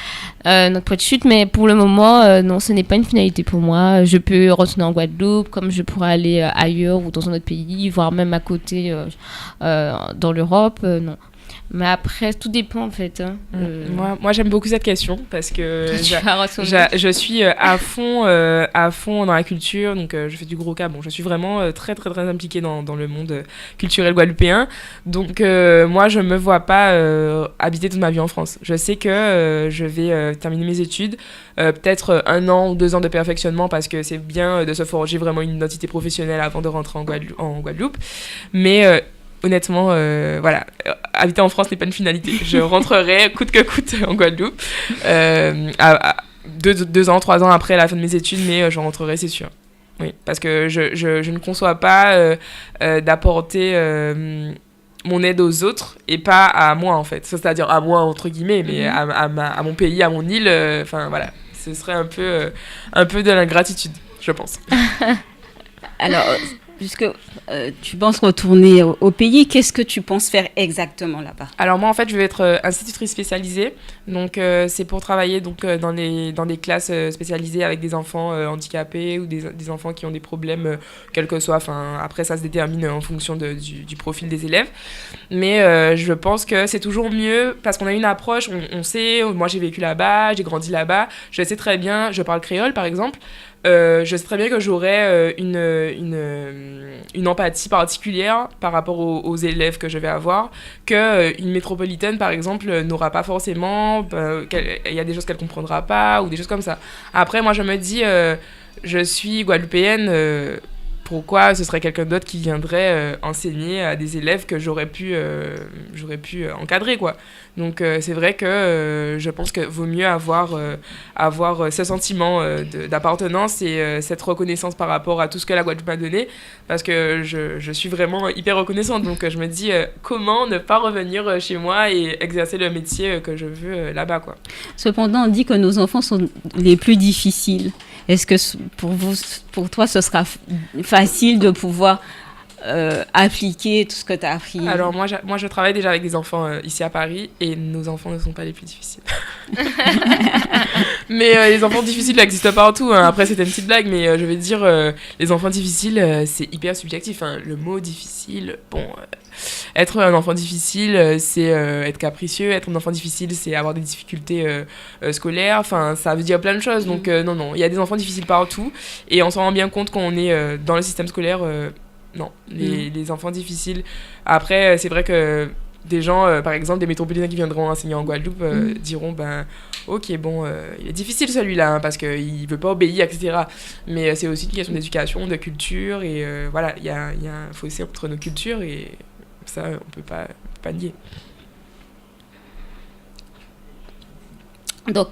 notre point de chute, mais pour le moment, non, ce n'est pas une finalité pour moi. Je peux retourner en Guadeloupe, comme je pourrais aller ailleurs ou dans un autre pays, voire même à côté dans l'Europe, non. Mais après, tout dépend en fait. Moi, j'aime beaucoup cette question parce que je suis à fond dans la culture. Donc, je fais du gros cas. Bon, je suis vraiment très, très, très impliquée dans le monde culturel guadeloupéen. Donc, moi, je me vois pas habiter toute ma vie en France. Je sais que je vais terminer mes études. Peut-être 1 an ou 2 ans de perfectionnement parce que c'est bien de se forger vraiment une identité professionnelle avant de rentrer en Guadeloupe. Mais honnêtement, voilà, habiter en France n'est pas une finalité. Je rentrerai coûte que coûte en Guadeloupe, 2 ans, 3 ans après la fin de mes études, mais je rentrerai, c'est sûr. Oui, parce que je ne conçois pas d'apporter mon aide aux autres et pas à moi, en fait. C'est-à-dire à moi, entre guillemets, mais à mon pays, à mon île. Enfin, voilà, ce serait un peu de l'ingratitude, je pense. Alors, puisque tu penses retourner au pays, qu'est-ce que tu penses faire exactement là-bas? Alors moi, en fait, je vais être institutrice spécialisée. Donc, c'est pour travailler dans des classes spécialisées avec des enfants handicapés ou des enfants qui ont des problèmes, quels que soient. Enfin, après, ça se détermine en fonction du profil des élèves. Mais je pense que c'est toujours mieux parce qu'on a une approche, on sait, moi j'ai vécu là-bas, j'ai grandi là-bas, je sais très bien, je parle créole par exemple. Je sais très bien que j'aurai une empathie particulière par rapport aux élèves que je vais avoir, qu'une métropolitaine, par exemple, n'aura pas forcément. Il y a des choses qu'elle ne comprendra pas, ou des choses comme ça. Après, moi, je me dis, je suis guadeloupéenne, pourquoi ce serait quelqu'un d'autre qui viendrait enseigner à des élèves que j'aurais pu encadrer, quoi. Donc c'est vrai que je pense que vaut mieux avoir ce sentiment d'appartenance et cette reconnaissance par rapport à tout ce que la Guadeloupe m'a donné, parce que je suis vraiment hyper reconnaissante. Donc je me dis comment ne pas revenir chez moi et exercer le métier que je veux là-bas, quoi. Cependant, on dit que nos enfants sont les plus difficiles. Est-ce que pour toi, ce sera facile de pouvoir appliquer tout ce que tu as appris? Alors moi, je travaille déjà avec des enfants ici à Paris et nos enfants ne sont pas les plus difficiles. Mais les enfants difficiles existent partout, hein. Après, c'était une petite blague, mais je vais dire, les enfants difficiles, c'est hyper subjectif, hein. Le mot difficile, bon... être un enfant difficile, c'est être capricieux. Être un enfant difficile, c'est avoir des difficultés scolaires. Enfin, ça veut dire plein de choses. Donc, non. Il y a des enfants difficiles partout. Et on s'en rend bien compte quand on est dans le système scolaire. Non, les enfants difficiles. Après, c'est vrai que des gens, par exemple, des métropolitains qui viendront enseigner en Guadeloupe diront, ok, bon, il est difficile celui-là, hein, parce qu'il ne veut pas obéir, etc. Mais c'est aussi une question d'éducation, de culture. Et voilà, il y a un fossé entre nos cultures et... ça, on ne peut pas nier. Donc,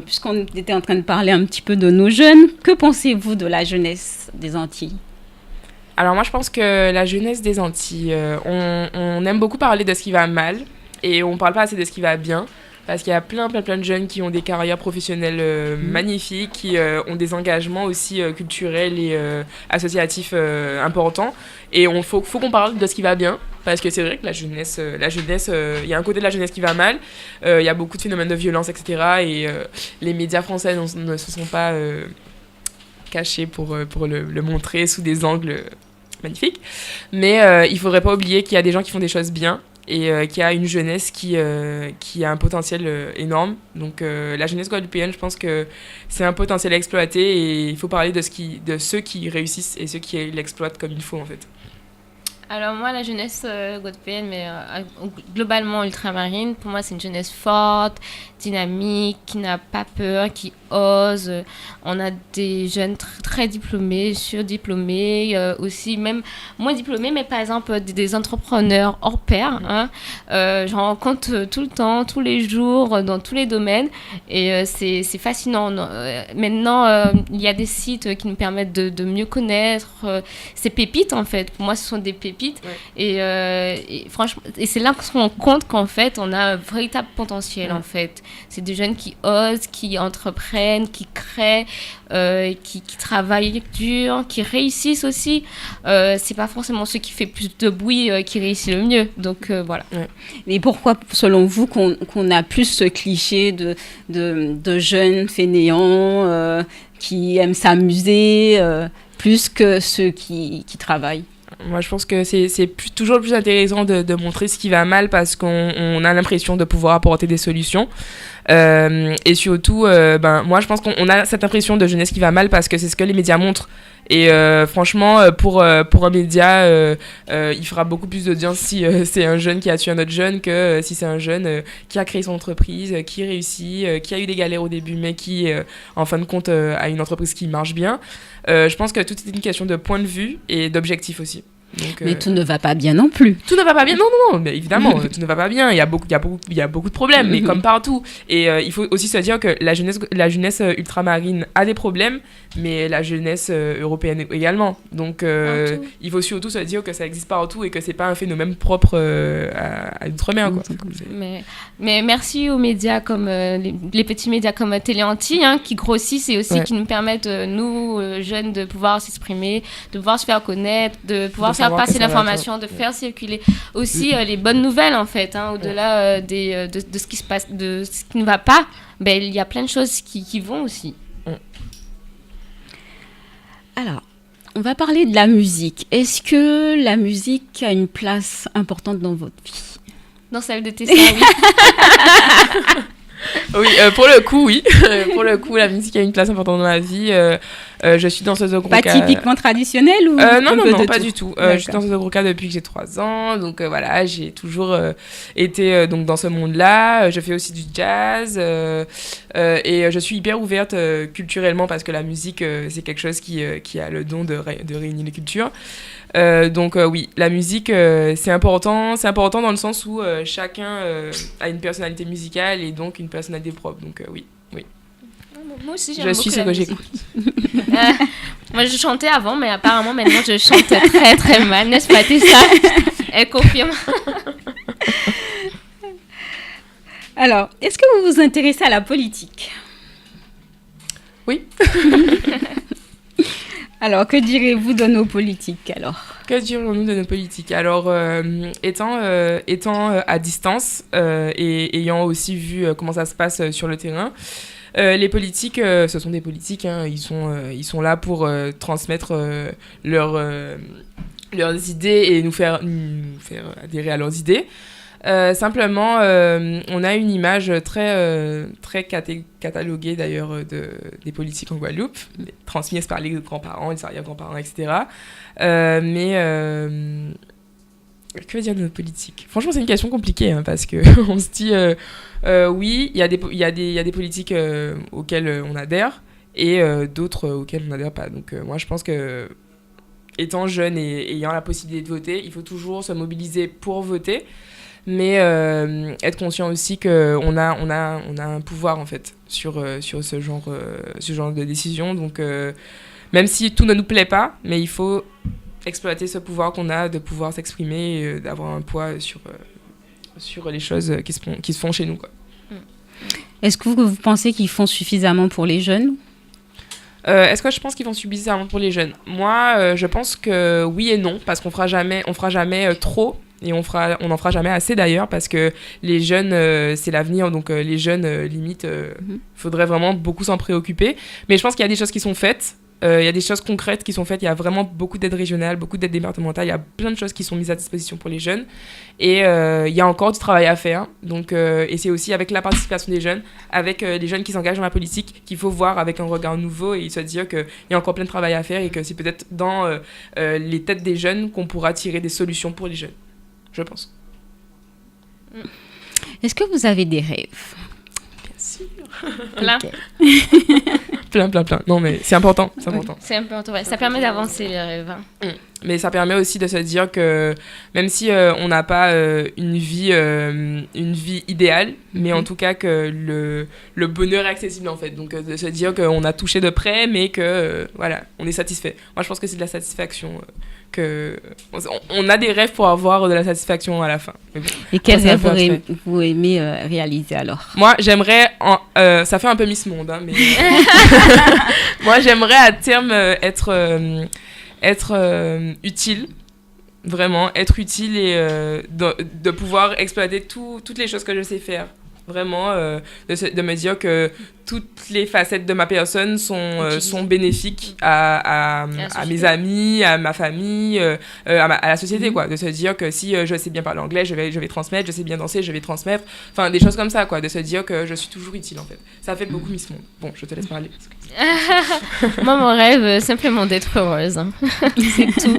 puisqu'on était en train de parler un petit peu de nos jeunes, que pensez-vous de la jeunesse des Antilles? Alors moi, je pense que la jeunesse des Antilles, on aime beaucoup parler de ce qui va mal et on ne parle pas assez de ce qui va bien. parce qu'il y a plein de jeunes qui ont des carrières professionnelles magnifiques, qui ont des engagements aussi culturels et associatifs importants. Et il faut qu'on parle de ce qui va bien, parce que c'est vrai que la jeunesse, il y a un côté de la jeunesse qui va mal, il y a beaucoup de phénomènes de violence, etc. Et les médias français ne se sont pas cachés pour le montrer sous des angles magnifiques. Mais il ne faudrait pas oublier qu'il y a des gens qui font des choses bien, et qu'il y a une jeunesse qui a un potentiel énorme. Donc la jeunesse guadeloupéenne, je pense que c'est un potentiel à exploiter, et il faut parler de ceux qui réussissent et ceux qui l'exploitent comme il faut, en fait. Alors moi, la jeunesse guadeloupéenne, mais globalement ultramarine, pour moi, c'est une jeunesse forte, dynamique, qui n'a pas peur, qui ose. On a des jeunes très diplômés, surdiplômés, aussi même moins diplômés, mais par exemple des entrepreneurs hors pair. J'en rencontre tout le temps, tous les jours, dans tous les domaines, et c'est fascinant. Maintenant, il y a des sites qui nous permettent de mieux connaître ces pépites, en fait. Pour moi, ce sont des pépites. Et franchement, et c'est là qu'on se rend compte qu'en fait, on a un véritable potentiel, en fait. C'est des jeunes qui osent, qui entreprennent, qui créent, qui travaillent dur, qui réussissent aussi. C'est pas forcément ceux qui fait plus de bruit qui réussit le mieux. Donc voilà. Et pourquoi, selon vous, qu'on a plus ce cliché de jeunes fainéants qui aiment s'amuser plus que ceux qui travaillent? Moi, je pense que c'est toujours le plus intéressant de montrer ce qui va mal, parce qu'on a l'impression de pouvoir apporter des solutions. Et surtout, moi, je pense qu'on a cette impression de jeunesse qui va mal parce que c'est ce que les médias montrent. Et franchement, pour un média, il fera beaucoup plus d'audience si c'est un jeune qui a tué un autre jeune que si c'est un jeune qui a créé son entreprise, qui réussit, qui a eu des galères au début, mais qui, en fin de compte, a une entreprise qui marche bien. Je pense que tout est une question de point de vue et d'objectif aussi. Donc, mais tout ne va pas bien non plus. Tout ne va pas bien, non, mais évidemment, tout ne va pas bien. Il y a beaucoup de problèmes, mais comme partout. Et il faut aussi se dire que la jeunesse ultramarine a des problèmes, mais la jeunesse européenne également. Donc il faut surtout se dire que ça existe partout et que c'est pas un phénomène propre à l'outre-mer, quoi. Mais merci aux médias comme les petits médias comme Télé Antilles, qui grossissent et aussi qui nous permettent, nous, jeunes, de pouvoir s'exprimer, de pouvoir se faire connaître, de pouvoir faire passer l'information, de faire circuler aussi les bonnes nouvelles, en fait, au-delà de ce qui se passe, de ce qui ne va pas. Il y a plein de choses qui vont aussi. Alors, on va parler de la musique. Est-ce que la musique a une place importante dans votre vie? Dans celle de Tessa, oui. Oui, pour le coup, oui. Pour le coup, la musique a une place importante dans ma vie. Je suis danseuse de Groka. Pas typiquement traditionnelle ou non, pas du tout. Je suis danseuse de Groka depuis que j'ai 3 ans. Donc voilà, j'ai toujours été donc, dans ce monde-là. Je fais aussi du jazz. Et je suis hyper ouverte culturellement parce que la musique, c'est quelque chose qui a le don de réunir les cultures. Donc oui, la musique, c'est important dans le sens où chacun a une personnalité musicale et donc une personnalité propre. Donc oui. Moi aussi, je suis ce que j'écoute. Moi, je chantais avant, mais apparemment, maintenant, je chante très, très mal. N'est-ce pas, Tessa? Elle confirme. Alors, est-ce que vous vous intéressez à la politique? Oui. Alors, que direz-vous de nos politiques, alors? Que dirons-nous de nos politiques? Alors, étant à distance et ayant aussi vu comment ça se passe sur le terrain, les politiques, ce sont des politiques, ils sont là pour transmettre leurs idées et nous faire adhérer à leurs idées. Simplement, on a une image très cataloguée d'ailleurs des politiques en Guadeloupe, transmises par les grands-parents, les arrière-grands-parents, etc. Mais que dire de notre politique? Franchement, c'est une question compliquée parce que on se dit oui, il y a des politiques auxquelles on adhère et d'autres auxquelles on n'adhère pas. Donc moi, je pense que étant jeune et ayant la possibilité de voter, il faut toujours se mobiliser pour voter. Mais être conscient aussi qu'on a un pouvoir en fait sur ce genre de décision. Donc même si tout ne nous plaît pas, mais il faut exploiter ce pouvoir qu'on a de pouvoir s'exprimer et d'avoir un poids sur les choses qui se font chez nous, quoi. Est-ce que vous pensez qu'ils font suffisamment pour les jeunes ? Est-ce que je pense qu'ils font suffisamment pour les jeunes ? Moi, je pense que oui et non, parce qu'on fera jamais trop. Et on n'en fera jamais assez d'ailleurs, parce que les jeunes, c'est l'avenir, donc les jeunes, limite, faudrait vraiment beaucoup s'en préoccuper. Mais je pense qu'il y a des choses qui sont faites, il y a des choses concrètes qui sont faites, il y a vraiment beaucoup d'aides régionales, beaucoup d'aides départementales, il y a plein de choses qui sont mises à disposition pour les jeunes. Et il y a encore du travail à faire, donc, et c'est aussi avec la participation des jeunes, avec les jeunes qui s'engagent dans la politique, qu'il faut voir avec un regard nouveau et se dire qu'il y a encore plein de travail à faire et que c'est peut-être dans les têtes des jeunes qu'on pourra tirer des solutions pour les jeunes. Je pense. Est-ce que vous avez des rêves ? Bien sûr. Plein. Plein. Non, mais c'est important. C'est important. C'est important, ouais. Ça permet d'avancer les rêves. Mais ça permet aussi de se dire que même si on n'a pas une vie idéale, mais en tout cas que le bonheur est accessible en fait. Donc de se dire qu'on a touché de près, mais que voilà, on est satisfait. Moi, je pense que c'est de la satisfaction. On a des rêves pour avoir de la satisfaction à la fin. Bon, et quel rêve vous aimez réaliser alors ? Moi, j'aimerais, ça fait un peu Miss Monde, hein, mais moi j'aimerais à terme être utile, vraiment être utile et de pouvoir exploiter toutes les choses que je sais faire. Vraiment, de me dire que toutes les facettes de ma personne sont bénéfiques à mes amis, à ma famille, à la société, quoi. De se dire que si je sais bien parler anglais, je vais transmettre, je sais bien danser, je vais transmettre. Enfin, des choses comme ça, quoi. De se dire que je suis toujours utile, en fait. Ça fait beaucoup Miss Monde. Bon, je te laisse parler. Moi, mon rêve, simplement d'être heureuse. Hein. C'est tout.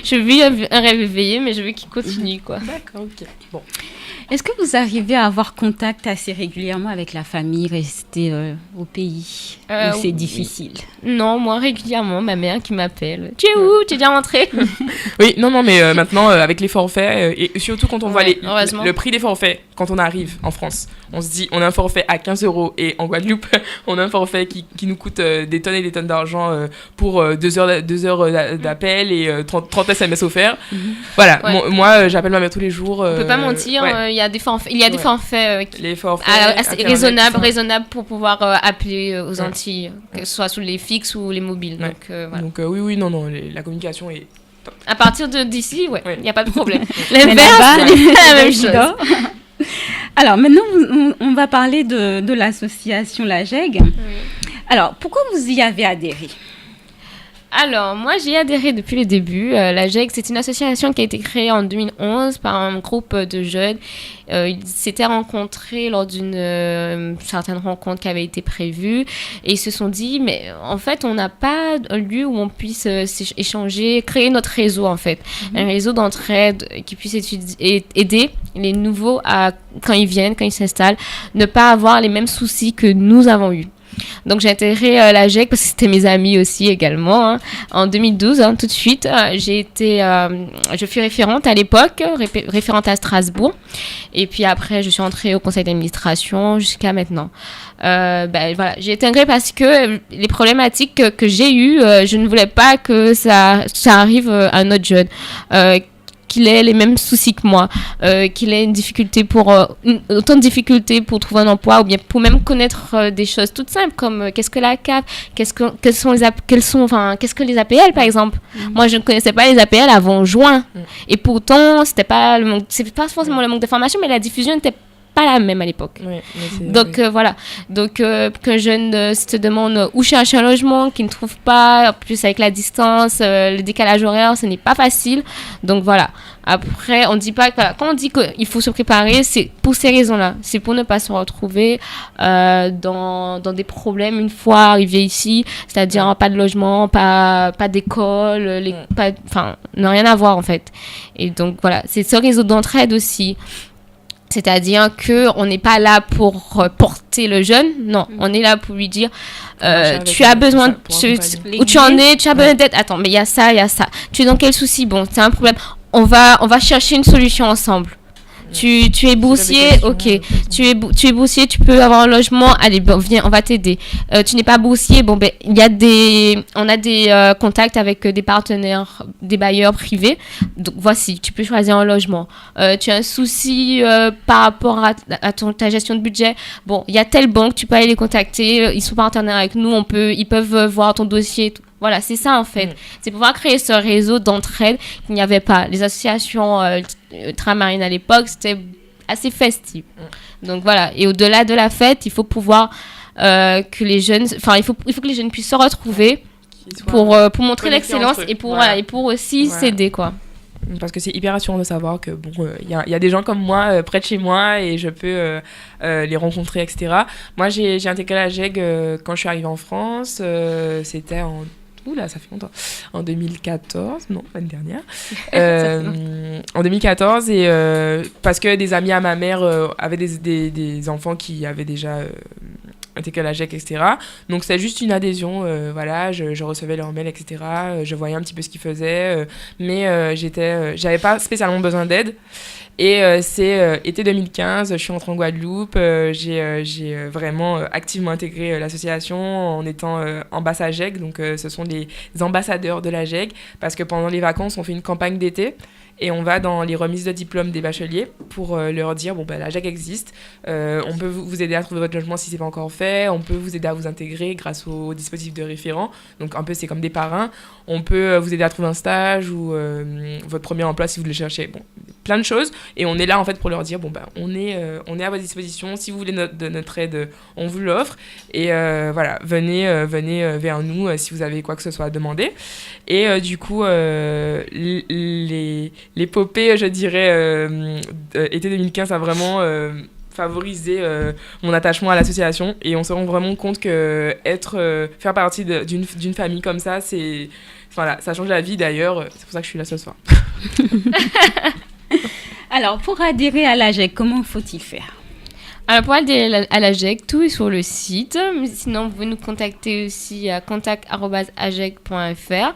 Je vis un rêve éveillé, mais je veux qu'il continue, quoi. D'accord, ok. Bon. Est-ce que vous arrivez à avoir contact assez régulièrement avec la famille, rester au pays où c'est difficile ? Non, moi régulièrement, ma mère qui m'appelle. Tu es où ? Tu es déjà rentrée ? Oui, non, mais maintenant, avec les forfaits, et surtout quand on voit le prix des forfaits, quand on arrive en France, on se dit, on a un forfait à 15 € et en Guadeloupe, on a un forfait qui nous coûte des tonnes et des tonnes d'argent pour 2 heures d'appel et 30 SMS offerts. Voilà, ouais. Moi, j'appelle ma mère tous les jours. On peut pas mentir, il y a des forfaits, les forfaits raisonnables pour pouvoir appeler aux Antilles, que ce soit sous les fixes ou les mobiles. Ouais. Donc, voilà. Donc oui, non, la communication est top. À partir d'ici, il n'y a pas de problème. L'inverse, c'est la même chose. Alors maintenant, on va parler de l'association La GEG. Oui. Alors, pourquoi vous y avez adhéré ? Alors, moi, j'y ai adhéré depuis le début. La GEG, c'est une association qui a été créée en 2011 par un groupe de jeunes. Ils s'étaient rencontrés lors d'une certaine rencontre qui avait été prévue. Et ils se sont dit, mais en fait, on n'a pas un lieu où on puisse échanger, créer notre réseau, en fait. Un réseau d'entraide qui puisse aider les nouveaux à, quand ils viennent, quand ils s'installent, ne pas avoir les mêmes soucis que nous avons eus. Donc j'ai intégré la GEG parce que c'était mes amis aussi également. Hein. En 2012, tout de suite, je fus référente à l'époque, référente à Strasbourg. Et puis après, je suis entrée au conseil d'administration jusqu'à maintenant. Voilà, j'ai été intégrée parce que les problématiques que j'ai eues, je ne voulais pas que ça arrive à un autre jeune. Qu'il ait les mêmes soucis que moi, qu'il ait une difficulté autant de difficultés pour trouver un emploi ou bien pour même connaître des choses toutes simples comme qu'est-ce que la CAF, qu'est-ce que les APL par exemple. Moi je ne connaissais pas les APL avant juin et pourtant c'est pas forcément le manque d'information mais la diffusion n'était pas la même à l'époque. Oui, donc voilà. Donc qu'un jeune se demande où chercher un logement, qu'il ne trouve pas, en plus avec la distance, le décalage horaire, ce n'est pas facile. Donc voilà. Après, on dit pas quand on dit qu'il faut se préparer, c'est pour ces raisons-là. C'est pour ne pas se retrouver dans des problèmes une fois arrivé ici, c'est-à-dire pas de logement, pas d'école, n'a rien à voir en fait. Et donc voilà, c'est ce réseau d'entraide aussi. C'est-à-dire qu'on n'est pas là pour porter le jeune, non, on est là pour lui dire tu as besoin où tu en es, tu as besoin d'aide, attends, mais il y a ça, tu es dans quel souci, bon, c'est un problème, on va chercher une solution ensemble. Tu es boursier, ok. Tu es boursier, tu peux avoir un logement. Allez, bon, viens, on va t'aider. Tu n'es pas boursier, bon, ben, on a des contacts avec des partenaires, des bailleurs privés. Donc, voici, tu peux choisir un logement. Tu as un souci par rapport à ta gestion de budget. Bon, il y a telle banque, tu peux aller les contacter. Ils sont partenaires avec nous, ils peuvent voir ton dossier. Voilà, c'est ça en fait. C'est pouvoir créer ce réseau d'entraide qu'il n'y avait pas. Les associations ultramarines à l'époque, c'était assez festif. Donc voilà, et au-delà de la fête, il faut pouvoir que les jeunes, enfin il faut que les jeunes puissent se retrouver pour montrer l'excellence et pour aussi s'aider quoi. Parce que c'est hyper rassurant de savoir que bon, y a des gens comme moi près de chez moi et je peux les rencontrer, etc. Moi, j'ai intégré la GEG quand je suis arrivée en France. C'était Oula, ça fait longtemps. En 2014, non, l'année dernière. En 2014, et parce que des amis à ma mère avaient des enfants qui avaient déjà intégré la GEC, etc. Donc, c'est juste une adhésion. Voilà, je recevais leurs mails, etc. Je voyais un petit peu ce qu'ils faisaient. Mais j'avais pas spécialement besoin d'aide. Et c'est été 2015, je suis rentrée en Guadeloupe, j'ai vraiment activement intégré l'association en étant ambassadeur GEG, donc ce sont les ambassadeurs de la GEG, parce que pendant les vacances, on fait une campagne d'été et on va dans les remises de diplômes des bacheliers pour leur dire, bon, la GEG existe, on peut vous aider à trouver votre logement si ce n'est pas encore fait, on peut vous aider à vous intégrer grâce au dispositif de référent, donc un peu c'est comme des parrains, on peut vous aider à trouver un stage ou votre premier emploi si vous le cherchez, bon, plein de choses, et on est là en fait pour leur dire, bon, on est à votre disposition, si vous voulez de notre aide, on vous l'offre, et voilà, venez vers nous si vous avez quoi que ce soit à demander. Et du coup, l'épopée, je dirais, été 2015 a vraiment favorisé mon attachement à l'association, et on se rend vraiment compte que faire partie d'une famille comme ça, voilà, ça change la vie d'ailleurs, c'est pour ça que je suis là ce soir. Alors, pour adhérer à la GEG, comment faut-il faire ? Alors, pour adhérer à la GEG, tout est sur le site. Mais sinon, vous pouvez nous contacter aussi à contact@ageg.fr.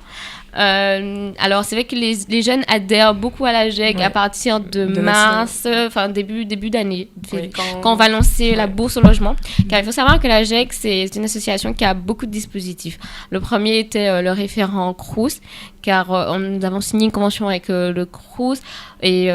Alors, c'est vrai que les jeunes adhèrent beaucoup à la GEG à partir de mars, enfin début d'année, quand on va lancer la bourse au logement. Car il faut savoir que la GEG, c'est une association qui a beaucoup de dispositifs. Le premier était le référent Crous, car nous avons signé une convention avec le Crous et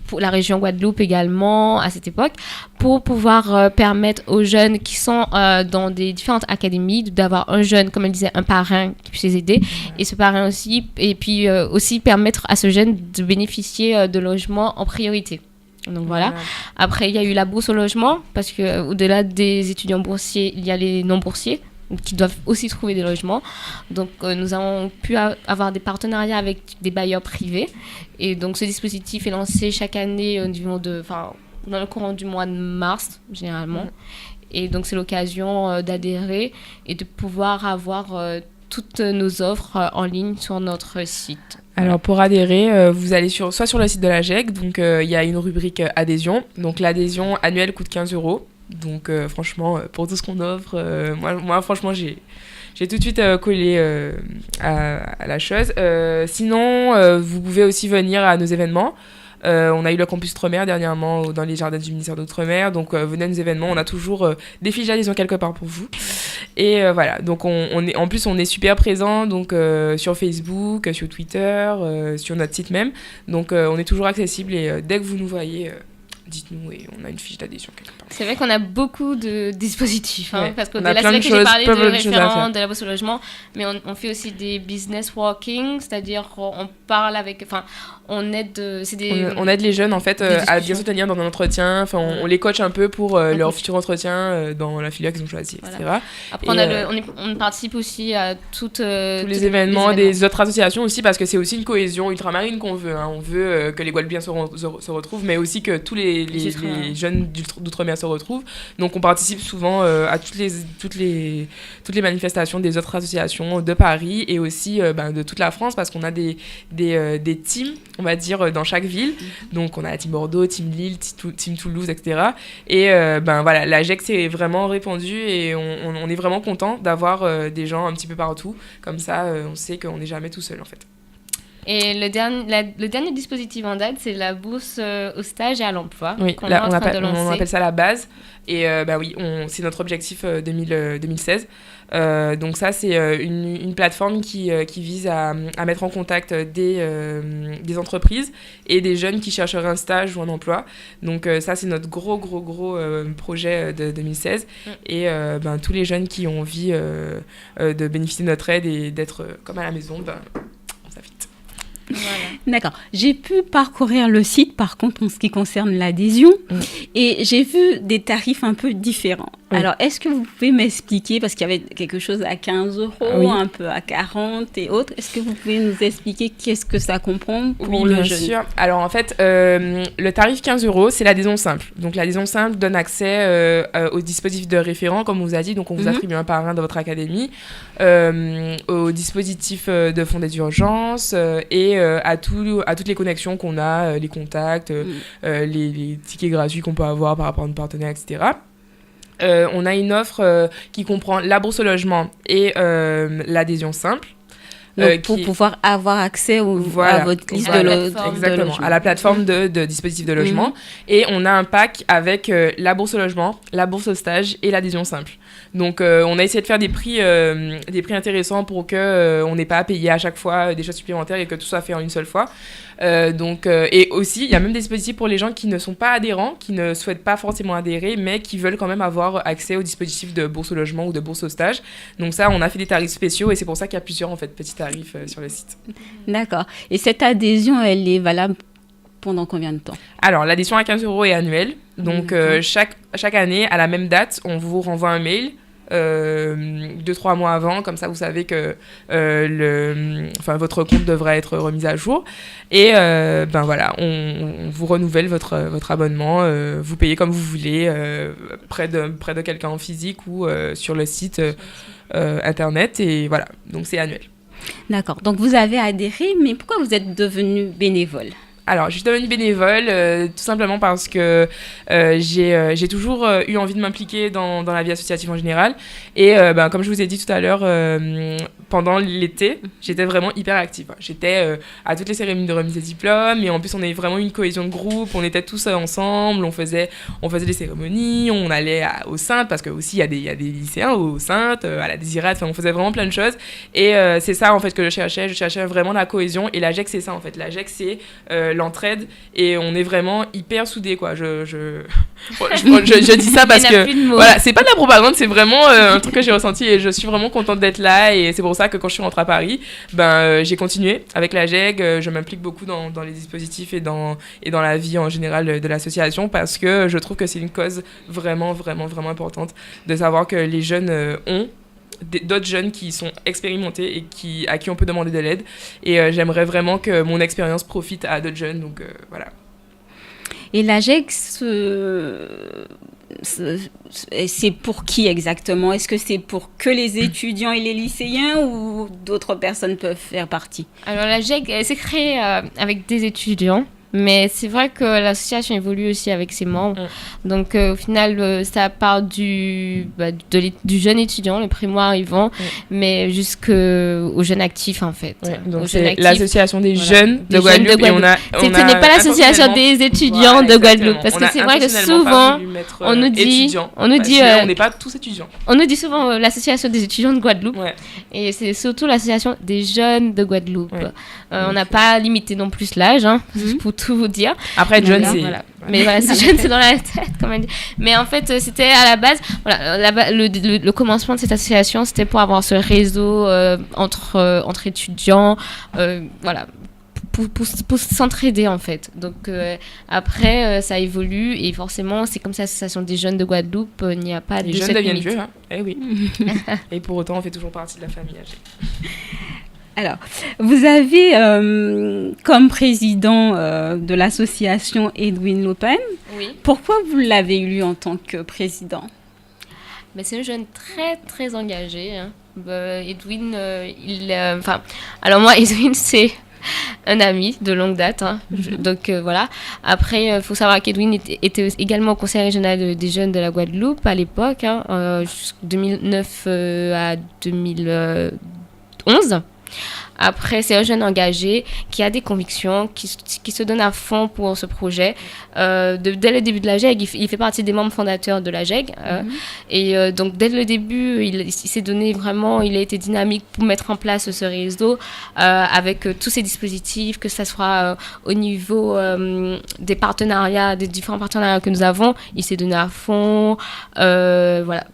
pour la région Guadeloupe également à cette époque, pour pouvoir permettre aux jeunes qui sont dans des différentes académies d'avoir un jeune, comme elle disait, un parrain qui puisse les aider, et ce parrain aussi, et puis aussi permettre à ce jeune de bénéficier de logements en priorité. Donc voilà. Après, il y a eu la bourse au logement, parce qu'au-delà des étudiants boursiers, il y a les non-boursiers, qui doivent aussi trouver des logements. Donc, nous avons pu avoir des partenariats avec des bailleurs privés. Et donc, ce dispositif est lancé chaque année dans le courant du mois de mars, généralement. Et donc, c'est l'occasion d'adhérer et de pouvoir avoir toutes nos offres en ligne sur notre site. Alors, pour adhérer, vous allez soit sur le site de la GEG, donc il y a une rubrique adhésion. Donc, l'adhésion annuelle coûte 15 €. Donc franchement, pour tout ce qu'on offre, moi franchement j'ai tout de suite collé à la chose. Sinon, vous pouvez aussi venir à nos événements. On a eu le campus Outre-mer dernièrement dans les jardins du ministère d'Outre-mer. Donc venez à nos événements, on a toujours des fiches d'adhésion quelque part pour vous. Et voilà, donc en plus on est super présent donc, sur Facebook, sur Twitter, sur notre site même. Donc on est toujours accessible et dès que vous nous voyez... dites-nous et on a une fiche d'adhésion quelque part. C'est vrai qu'on a beaucoup de dispositifs, parce que c'est vrai que j'ai parlé de référents, de la bourse au logement, mais on fait aussi des business walking, c'est-à-dire on parle avec, on aide, on aide les jeunes en fait à bien se tenir dans un entretien, on les coach un peu pour leur futur entretien dans la filière qu'ils ont choisie, etc. Après on participe aussi à tous les événements des autres associations aussi, parce que c'est aussi une cohésion ultramarine qu'on veut, on veut que les Guadeloupéens se retrouvent, mais aussi que tous les jeunes d'outre-mer se retrouvent. Donc on participe souvent à toutes les manifestations des autres associations de Paris et aussi de toute la France, parce qu'on a des teams, on va dire, dans chaque ville. Donc on a la team Bordeaux, team Lille, team Toulouse, etc. Et voilà, la GEC s'est vraiment répandue et on est vraiment content d'avoir des gens un petit peu partout. Comme ça, on sait qu'on n'est jamais tout seul en fait. Et le dernier dispositif en date, c'est la bourse au stage et à l'emploi. Oui, là, on appelle ça la base. Et oui, c'est notre objectif 2016. Donc ça, c'est une plateforme qui vise à mettre en contact des entreprises et des jeunes qui chercheraient un stage ou un emploi. Donc ça, c'est notre gros projet de 2016. Et tous les jeunes qui ont envie de bénéficier de notre aide et d'être comme à la maison, on s'invite. Voilà. D'accord. J'ai pu parcourir le site, par contre, en ce qui concerne l'adhésion, et j'ai vu des tarifs un peu différents. Alors, est-ce que vous pouvez m'expliquer, parce qu'il y avait quelque chose à 15 €, un peu à 40 et autres, est-ce que vous pouvez nous expliquer qu'est-ce que ça comprend pour le jeune ? Bien sûr. Alors, en fait, le tarif 15 €, c'est l'adhésion simple. Donc, l'adhésion simple donne accès au dispositif de référent, comme on vous a dit. Donc, on vous attribue un parrain dans votre académie, au dispositif de fondé d'urgence et à toutes les connexions qu'on a, les contacts, les tickets gratuits qu'on peut avoir par rapport à nos partenaires, etc. On a une offre qui comprend la bourse au logement et l'adhésion simple. Pour pouvoir avoir accès à votre liste de logement. Exactement, à la plateforme de dispositifs de logement. Et on a un pack avec la bourse au logement, la bourse au stage et l'adhésion simple. Donc, on a essayé de faire des prix intéressants pour qu'on n'ait pas à payer à chaque fois des choses supplémentaires et que tout soit fait en une seule fois. Et aussi, il y a même des dispositifs pour les gens qui ne sont pas adhérents, qui ne souhaitent pas forcément adhérer, mais qui veulent quand même avoir accès aux dispositifs de bourse au logement ou de bourse au stage. Donc ça, on a fait des tarifs spéciaux et c'est pour ça qu'il y a plusieurs petits tarifs sur le site. D'accord. Et cette adhésion, elle est valable pendant combien de temps ? Alors, l'adhésion à 15 € est annuelle. Donc, chaque année, à la même date, on vous renvoie un mail 2-3 mois avant, comme ça vous savez que votre compte devrait être remis à jour et voilà, on vous renouvelle votre abonnement, vous payez comme vous voulez, près de quelqu'un en physique ou sur le site internet, et voilà, donc c'est annuel. D'accord, donc vous avez adhéré, mais pourquoi vous êtes devenu bénévole ? Alors, je suis devenue bénévole tout simplement parce que j'ai toujours eu envie de m'impliquer dans la vie associative en général. Et comme je vous ai dit tout à l'heure, pendant l'été, j'étais vraiment hyper active. J'étais à toutes les cérémonies de remise des diplômes, et en plus, on avait vraiment une cohésion de groupe. On était tous ensemble, on faisait des cérémonies, on allait aux Saintes, parce que aussi il y a des lycéens aux Saintes, à la Désirade, on faisait vraiment plein de choses. Et c'est ça, en fait, que je cherchais vraiment la cohésion. Et la GEC, c'est ça, en fait. La GEC, c'est l'entraide, et on est vraiment hyper soudés, quoi. Je dis ça parce que voilà, c'est pas de la propagande, c'est vraiment un truc que j'ai ressenti, et je suis vraiment contente d'être là. Et c'est pour ça que quand je suis rentrée à Paris, j'ai continué avec la GEG. Je m'implique beaucoup dans les dispositifs et dans la vie en général de l'association, parce que je trouve que c'est une cause vraiment, vraiment, vraiment importante de savoir que les jeunes ont d'autres jeunes qui sont expérimentés et à qui on peut demander de l'aide, et j'aimerais vraiment que mon expérience profite à d'autres jeunes, donc voilà. Et la GEG, c'est pour qui exactement ? Est-ce que c'est pour que les étudiants et les lycéens, ou d'autres personnes peuvent faire partie ? Alors la GEG, elle s'est créée avec des étudiants. Mais c'est vrai que l'association évolue aussi avec ses membres. Donc, au final, ça part du jeune étudiant, le primo-arrivant, mais jusqu'aux jeunes actifs, en fait. Donc, c'est l'association des jeunes de Guadeloupe. Ce n'est pas l'association des étudiants de Guadeloupe. Parce que c'est vrai que souvent, on nous dit... on n'est pas tous étudiants. On nous dit souvent l'association des étudiants de Guadeloupe. Et c'est surtout l'association des jeunes de Guadeloupe. On n'a pas limité non plus l'âge, pour tout vous dire. Après, jeune, c'est... Voilà. Mais voilà, c'est jeune, c'est dans la tête, comme elle dit. Mais en fait, c'était à la base... Voilà, le commencement de cette association, c'était pour avoir ce réseau entre étudiants, voilà, pour s'entraider, en fait. Donc, après, ça évolue, et forcément, c'est comme ça, l'association des jeunes de Guadeloupe, il n'y a pas de... Les jeunes deviennent vieux, hein. Eh oui. Et pour autant, on fait toujours partie de la famille âgée. Alors, vous avez comme président de l'association Edwin Lopen. Oui. Pourquoi vous l'avez élu en tant que président ? Mais c'est un jeune très, très engagé. Edwin, alors moi, Edwin, c'est un ami de longue date. Donc, voilà. Après, il faut savoir qu'Edwin était également au conseil régional des jeunes de la Guadeloupe à l'époque, jusqu'en 2009 à 2011. Après, c'est un jeune engagé qui a des convictions, qui se donne à fond pour ce projet. Dès le début de la GEG, il fait partie des membres fondateurs de la GEG. Et donc, dès le début, il s'est donné vraiment, il a été dynamique pour mettre en place ce réseau avec tous ces dispositifs, que ce soit au niveau des partenariats, des différents partenariats que nous avons. Il s'est donné à fond, voilà.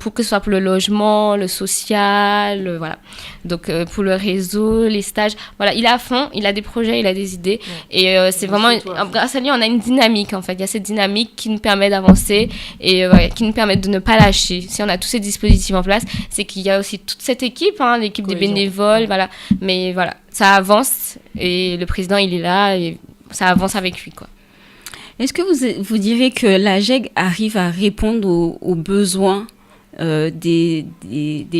Pour que ce soit pour le logement, le social, voilà. Donc, pour le réseau, les stages, voilà, il est à fond, il a des projets, il a des idées. Et c'est vraiment, grâce à lui, on a une dynamique, en fait. Il y a cette dynamique qui nous permet d'avancer et qui nous permet de ne pas lâcher. Si on a tous ces dispositifs en place, c'est qu'il y a aussi toute cette équipe, l'équipe des bénévoles, voilà. Mais voilà, ça avance et le président, il est là et ça avance avec lui, quoi. Est-ce que vous direz que la GEG arrive à répondre aux besoins des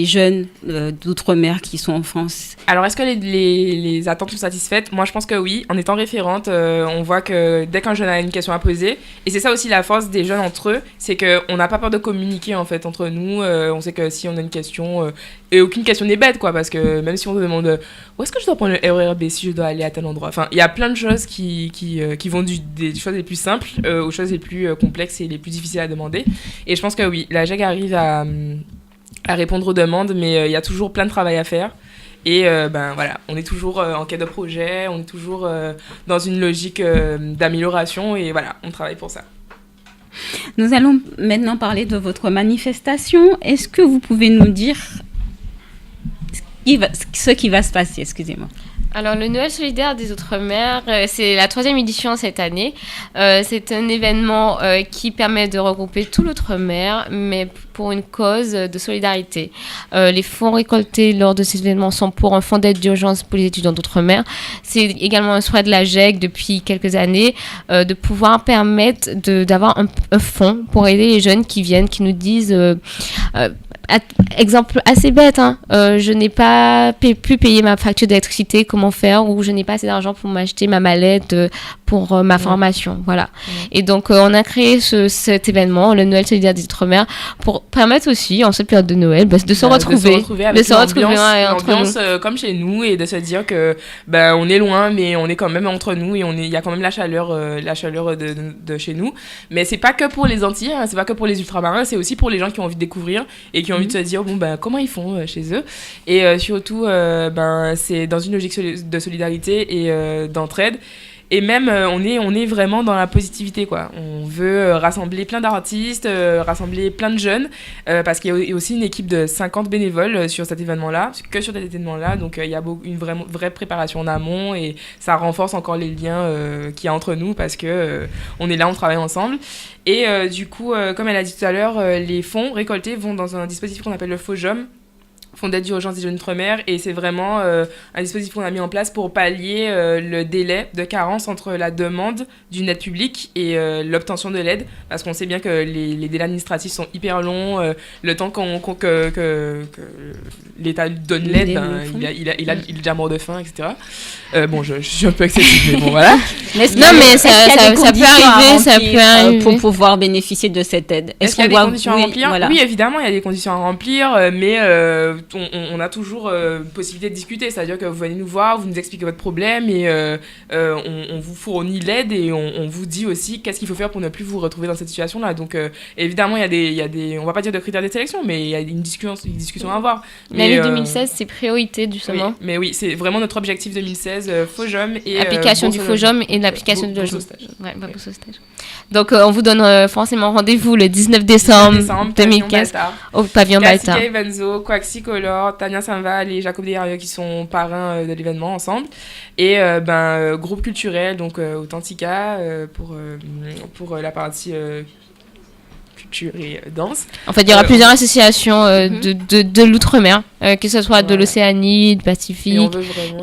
jeunes d'outre-mer qui sont en France? Alors, est-ce que les attentes sont satisfaites? Moi, je pense que oui. En étant référente, on voit que dès qu'un jeune a une question à poser, et c'est ça aussi la force des jeunes entre eux, c'est qu'on n'a pas peur de communiquer en fait entre nous. On sait que si on a une question, et aucune question n'est bête, quoi, parce que même si on te demande où est-ce que je dois prendre le RERB si je dois aller à tel endroit, enfin, il y a plein de choses qui vont des choses les plus simples aux choses les plus complexes et les plus difficiles à demander. Et je pense que oui, la GEG arrive à répondre aux demandes, mais il y a toujours plein de travail à faire. Et voilà, on est toujours en quête de projet, on est toujours dans une logique d'amélioration, et voilà, on travaille pour ça. Nous allons maintenant parler de votre manifestation. Est-ce que vous pouvez nous dire ce qui va se passer? Excusez-moi. Alors, le Noël solidaire des Outre-mer, c'est la 3e édition cette année. C'est un événement qui permet de regrouper tout l'Outre-mer, mais pour une cause de solidarité. Les fonds récoltés lors de ces événements sont pour un fonds d'aide d'urgence pour les étudiants d'Outre-mer. C'est également un souhait de la GEG depuis quelques années de pouvoir permettre d'avoir un fonds pour aider les jeunes qui viennent, qui nous disent... exemple assez bête, je n'ai pas pu payer ma facture d'électricité, comment faire, ou je n'ai pas assez d'argent pour m'acheter ma mallette pour ma formation, voilà. Et donc on a créé cet événement, le Noël solidaire des Outre-mer, pour permettre aussi en cette période de Noël de se retrouver avec l'ambiance comme chez nous, et de se dire que on est loin mais on est quand même entre nous, et il y a quand même la chaleur de chez nous. Mais c'est pas que pour les Antillais, c'est pas que pour les ultramarins, c'est aussi pour les gens qui ont envie de découvrir et qui ont envie de se dire comment ils font chez eux, et surtout c'est dans une logique de solidarité et d'entraide. Et même, on est vraiment dans la positivité, quoi. On veut rassembler plein d'artistes, rassembler plein de jeunes, parce qu'il y a aussi une équipe de 50 bénévoles sur cet événement-là, donc il y a une vraie préparation en amont, et ça renforce encore les liens qu'il y a entre nous, parce que on est là, on travaille ensemble. Et du coup, comme elle a dit tout à l'heure, les fonds récoltés vont dans un dispositif qu'on appelle le FOJOM, Fonds d'aide d'urgence des jeunes Outre-mer, et c'est vraiment un dispositif qu'on a mis en place pour pallier le délai de carence entre la demande d'une aide publique et l'obtention de l'aide, parce qu'on sait bien que les délais administratifs sont hyper longs, le temps que l'État donne l'aide, il est déjà mort de faim, etc. Je suis un peu excessive, mais bon, voilà. Mais ça peut arriver, pour pouvoir bénéficier de cette aide. Est-ce qu'il y a des conditions à remplir? Voilà. Oui, évidemment, il y a des conditions à remplir, mais on a toujours possibilité de discuter, c'est-à-dire que vous venez nous voir, vous nous expliquez votre problème, et on vous fournit l'aide, et on vous dit aussi qu'est-ce qu'il faut faire pour ne plus vous retrouver dans cette situation-là. Donc évidemment, il y a des, on va pas dire de critères de sélection, mais il y a une discussion à avoir. L'année 2016, c'est priorité justement. Oui, mais oui, c'est vraiment notre objectif 2016, FOJOM et application du FOJOM et l'application de logement. Bourse au stage. Donc on vous donne forcément rendez-vous le 19 décembre 2015 au pavillon Baltar. Kasike Benzo, Kwaxi Color, Tania Sanval et Jacob Desarieux qui sont parrains de l'événement ensemble, et groupe culturel, donc Authentica pour la partie culture et danse. En fait, il y aura plusieurs associations de l'Outre-mer, que ce soit de l'Océanie, du Pacifique,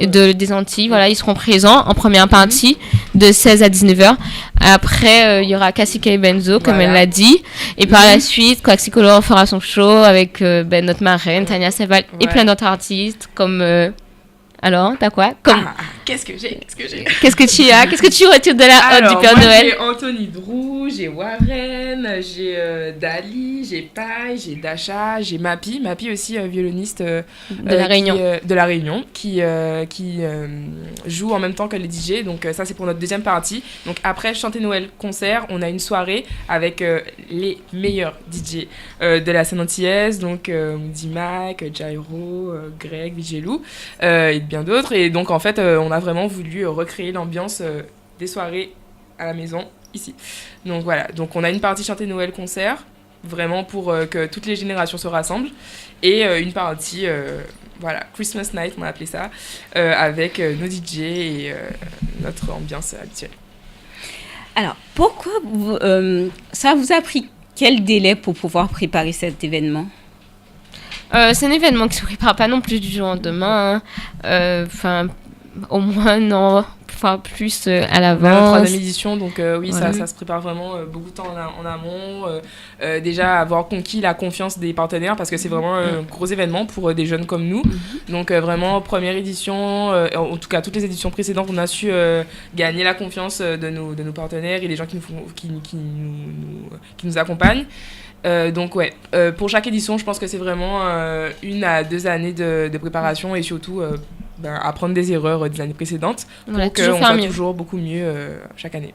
des Antilles. Voilà, ils seront présents en première partie de 16 à 19h. Après, il y aura Kasike Benzo, comme elle l'a dit. Et par la suite, Kwaxi Color fera son show avec notre marraine, Tania Seval, et plein d'autres artistes comme... Alors, t'as quoi Qu'est-ce que j'ai Qu'est-ce que tu as? Qu'est-ce que tu retires du Père Noël? J'ai Anthony Drew, j'ai Warren, j'ai Dali, j'ai Pai, j'ai Dasha, j'ai Mappy aussi, violoniste de la Réunion. De la Réunion, qui joue en même temps que les DJ. Donc ça, c'est pour notre deuxième partie. Donc après Chanter Noël concert, on a une soirée avec les meilleurs DJ de la scène antillaise, donc Moody Mac, Jairo, Greg, Vigilou et bien d'autres. Et donc en fait, on a vraiment voulu recréer l'ambiance des soirées à la maison ici. Donc voilà, donc on a une partie Chanter Noël concert, vraiment pour que toutes les générations se rassemblent, et une partie Christmas Night, on a appelé ça, avec nos DJ et notre ambiance habituelle. Alors, pourquoi ça vous a pris quel délai pour pouvoir préparer cet événement? C'est un événement qui ne se prépare pas non plus du jour au lendemain. Au moins, non. Enfin, plus à l'avance. La troisième édition, donc oui, voilà. ça se prépare vraiment beaucoup de temps en amont. Déjà, avoir conquis la confiance des partenaires, parce que c'est vraiment un gros événement pour des jeunes comme nous. Donc vraiment, première édition, en tout cas, toutes les éditions précédentes, on a su gagner la confiance de nos partenaires et des gens qui nous accompagnent. Donc ouais, pour chaque édition, je pense que c'est vraiment 1 à 2 années de préparation, et surtout apprendre des erreurs des années précédentes pour qu'on soit toujours beaucoup mieux chaque année.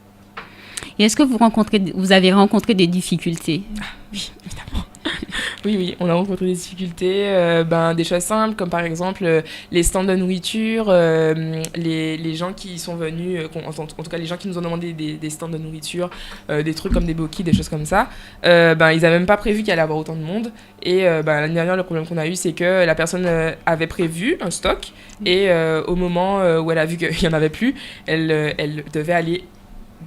Et est-ce que vous avez rencontré des difficultés? Oui, évidemment. Oui, on a rencontré des difficultés, des choses simples, comme par exemple les stands de nourriture, les gens qui sont venus, en tout cas les gens qui nous ont demandé des stands de nourriture, des trucs comme des bokis, des choses comme ça, ils n'avaient même pas prévu qu'il y allait avoir autant de monde. Et l'année dernière, le problème qu'on a eu, c'est que la personne avait prévu un stock, et au moment où elle a vu qu'il n'y en avait plus, elle devait aller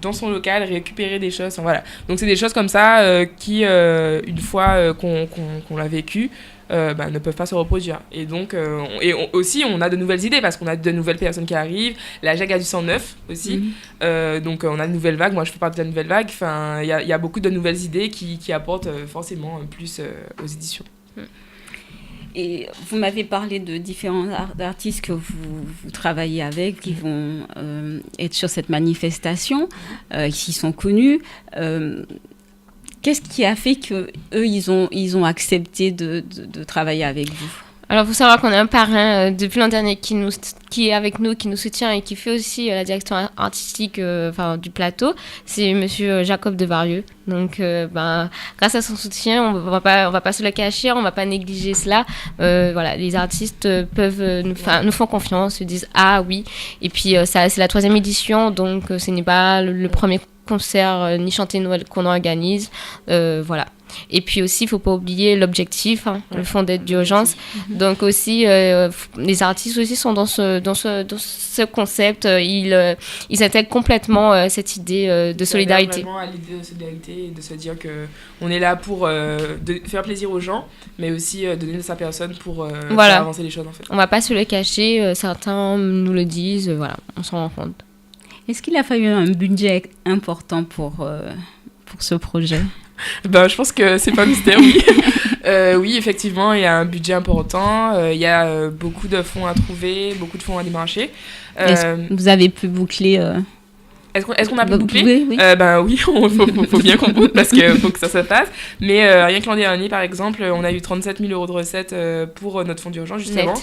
dans son local, récupérer des choses. Voilà. Donc c'est des choses comme ça qui, une fois qu'on l'a vécu, ne peuvent pas se reproduire. Et donc, aussi, on a de nouvelles idées, parce qu'on a de nouvelles personnes qui arrivent. La JAG a du 109 aussi. Donc on a de nouvelles vagues. Moi, je fais partie de la nouvelle vague. Enfin, il y a beaucoup de nouvelles idées qui apportent forcément un plus aux éditions. Et vous m'avez parlé de différents artistes que vous travaillez avec, qui vont être sur cette manifestation, qui sont connus. Qu'est-ce qui a fait qu'eux, ils ont accepté de travailler avec vous? Alors, il faut savoir qu'on a un parrain depuis l'an dernier qui est avec nous, qui nous soutient et qui fait aussi la direction artistique du plateau. C'est monsieur Jacob Devarieux. Donc, grâce à son soutien, on va pas se le cacher, on va pas négliger cela. Les artistes nous font confiance, se disent ah oui. Et puis, c'est la 3e édition, donc ce n'est pas le premier concert ni Chanter Noël qu'on organise. Voilà. Et puis aussi, il ne faut pas oublier l'objectif, le fonds d'aide d'urgence. Donc aussi, les artistes aussi sont dans ce concept. Ils intègrent complètement cette idée de solidarité. Vraiment à l'idée de solidarité, et de se dire qu'on est là pour faire plaisir aux gens, mais aussi donner de sa personne pour faire avancer les choses, en fait. On ne va pas se le cacher. Certains nous le disent. On s'en rend compte. Est-ce qu'il a fallu un budget important pour ce projet? Je pense que c'est pas un mystère, oui. Oui, effectivement, il y a un budget important, il y a beaucoup de fonds à trouver, beaucoup de fonds à démarcher. Est-ce que vous avez pu boucler Est-ce qu'on a pu boucler? Oui. Oui, faut bien qu'on boucle, parce qu'il faut que ça se passe. Mais rien que l'an dernier, par exemple, on a eu 37 000 € de recettes pour notre fonds d'urgence, justement.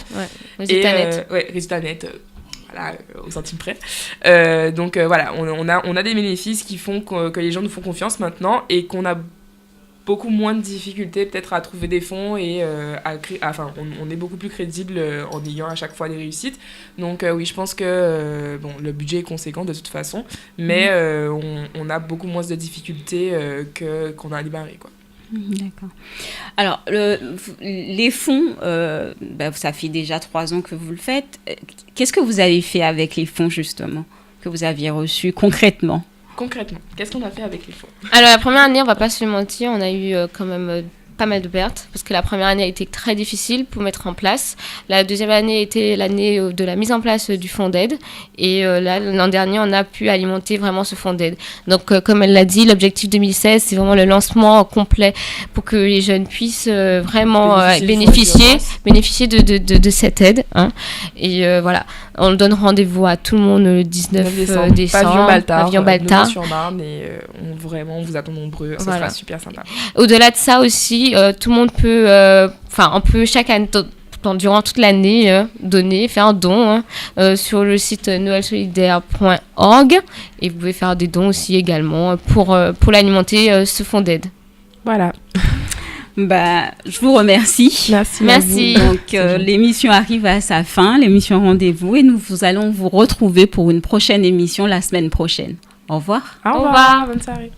Résultat net. Résultat net. Voilà, au centime près. On a des bénéfices qui font que les gens nous font confiance maintenant, et qu'on a beaucoup moins de difficultés peut-être à trouver des fonds, et on est beaucoup plus crédible en ayant à chaque fois des réussites. Donc oui, je pense que le budget est conséquent de toute façon, mais on a beaucoup moins de difficultés qu'on a démarré, quoi. D'accord. Alors, les fonds, ça fait déjà 3 ans que vous le faites. Qu'est-ce que vous avez fait avec les fonds, justement, que vous aviez reçus concrètement? Concrètement, qu'est-ce qu'on a fait avec les fonds? Alors, la première année, on ne va pas se le mentir, on a eu quand même pas mal de pertes parce que la première année a été très difficile pour mettre en place. La deuxième année était l'année de la mise en place du fonds d'aide et là, l'an dernier, on a pu alimenter vraiment ce fonds d'aide. Donc, comme elle l'a dit, l'objectif 2016, c'est vraiment le lancement complet pour que les jeunes puissent vraiment bénéficier de cette aide. Hein. Et voilà, on donne rendez-vous à tout le monde le 19 décembre. Pavillon Baltard. Sur Marne et on vous attend nombreux. Ça sera super sympa. Au-delà de ça aussi, tout le monde peut, on peut chaque année, durant toute l'année, faire un don sur le site noelsolidaire.org et vous pouvez faire des dons aussi également pour l'alimenter, ce fonds d'aide. Voilà. Je vous remercie. Merci. Donc, l'émission arrive à sa fin, l'émission Rendez-vous, et nous allons vous retrouver pour une prochaine émission la semaine prochaine. Au revoir. Au revoir. Bonne soirée.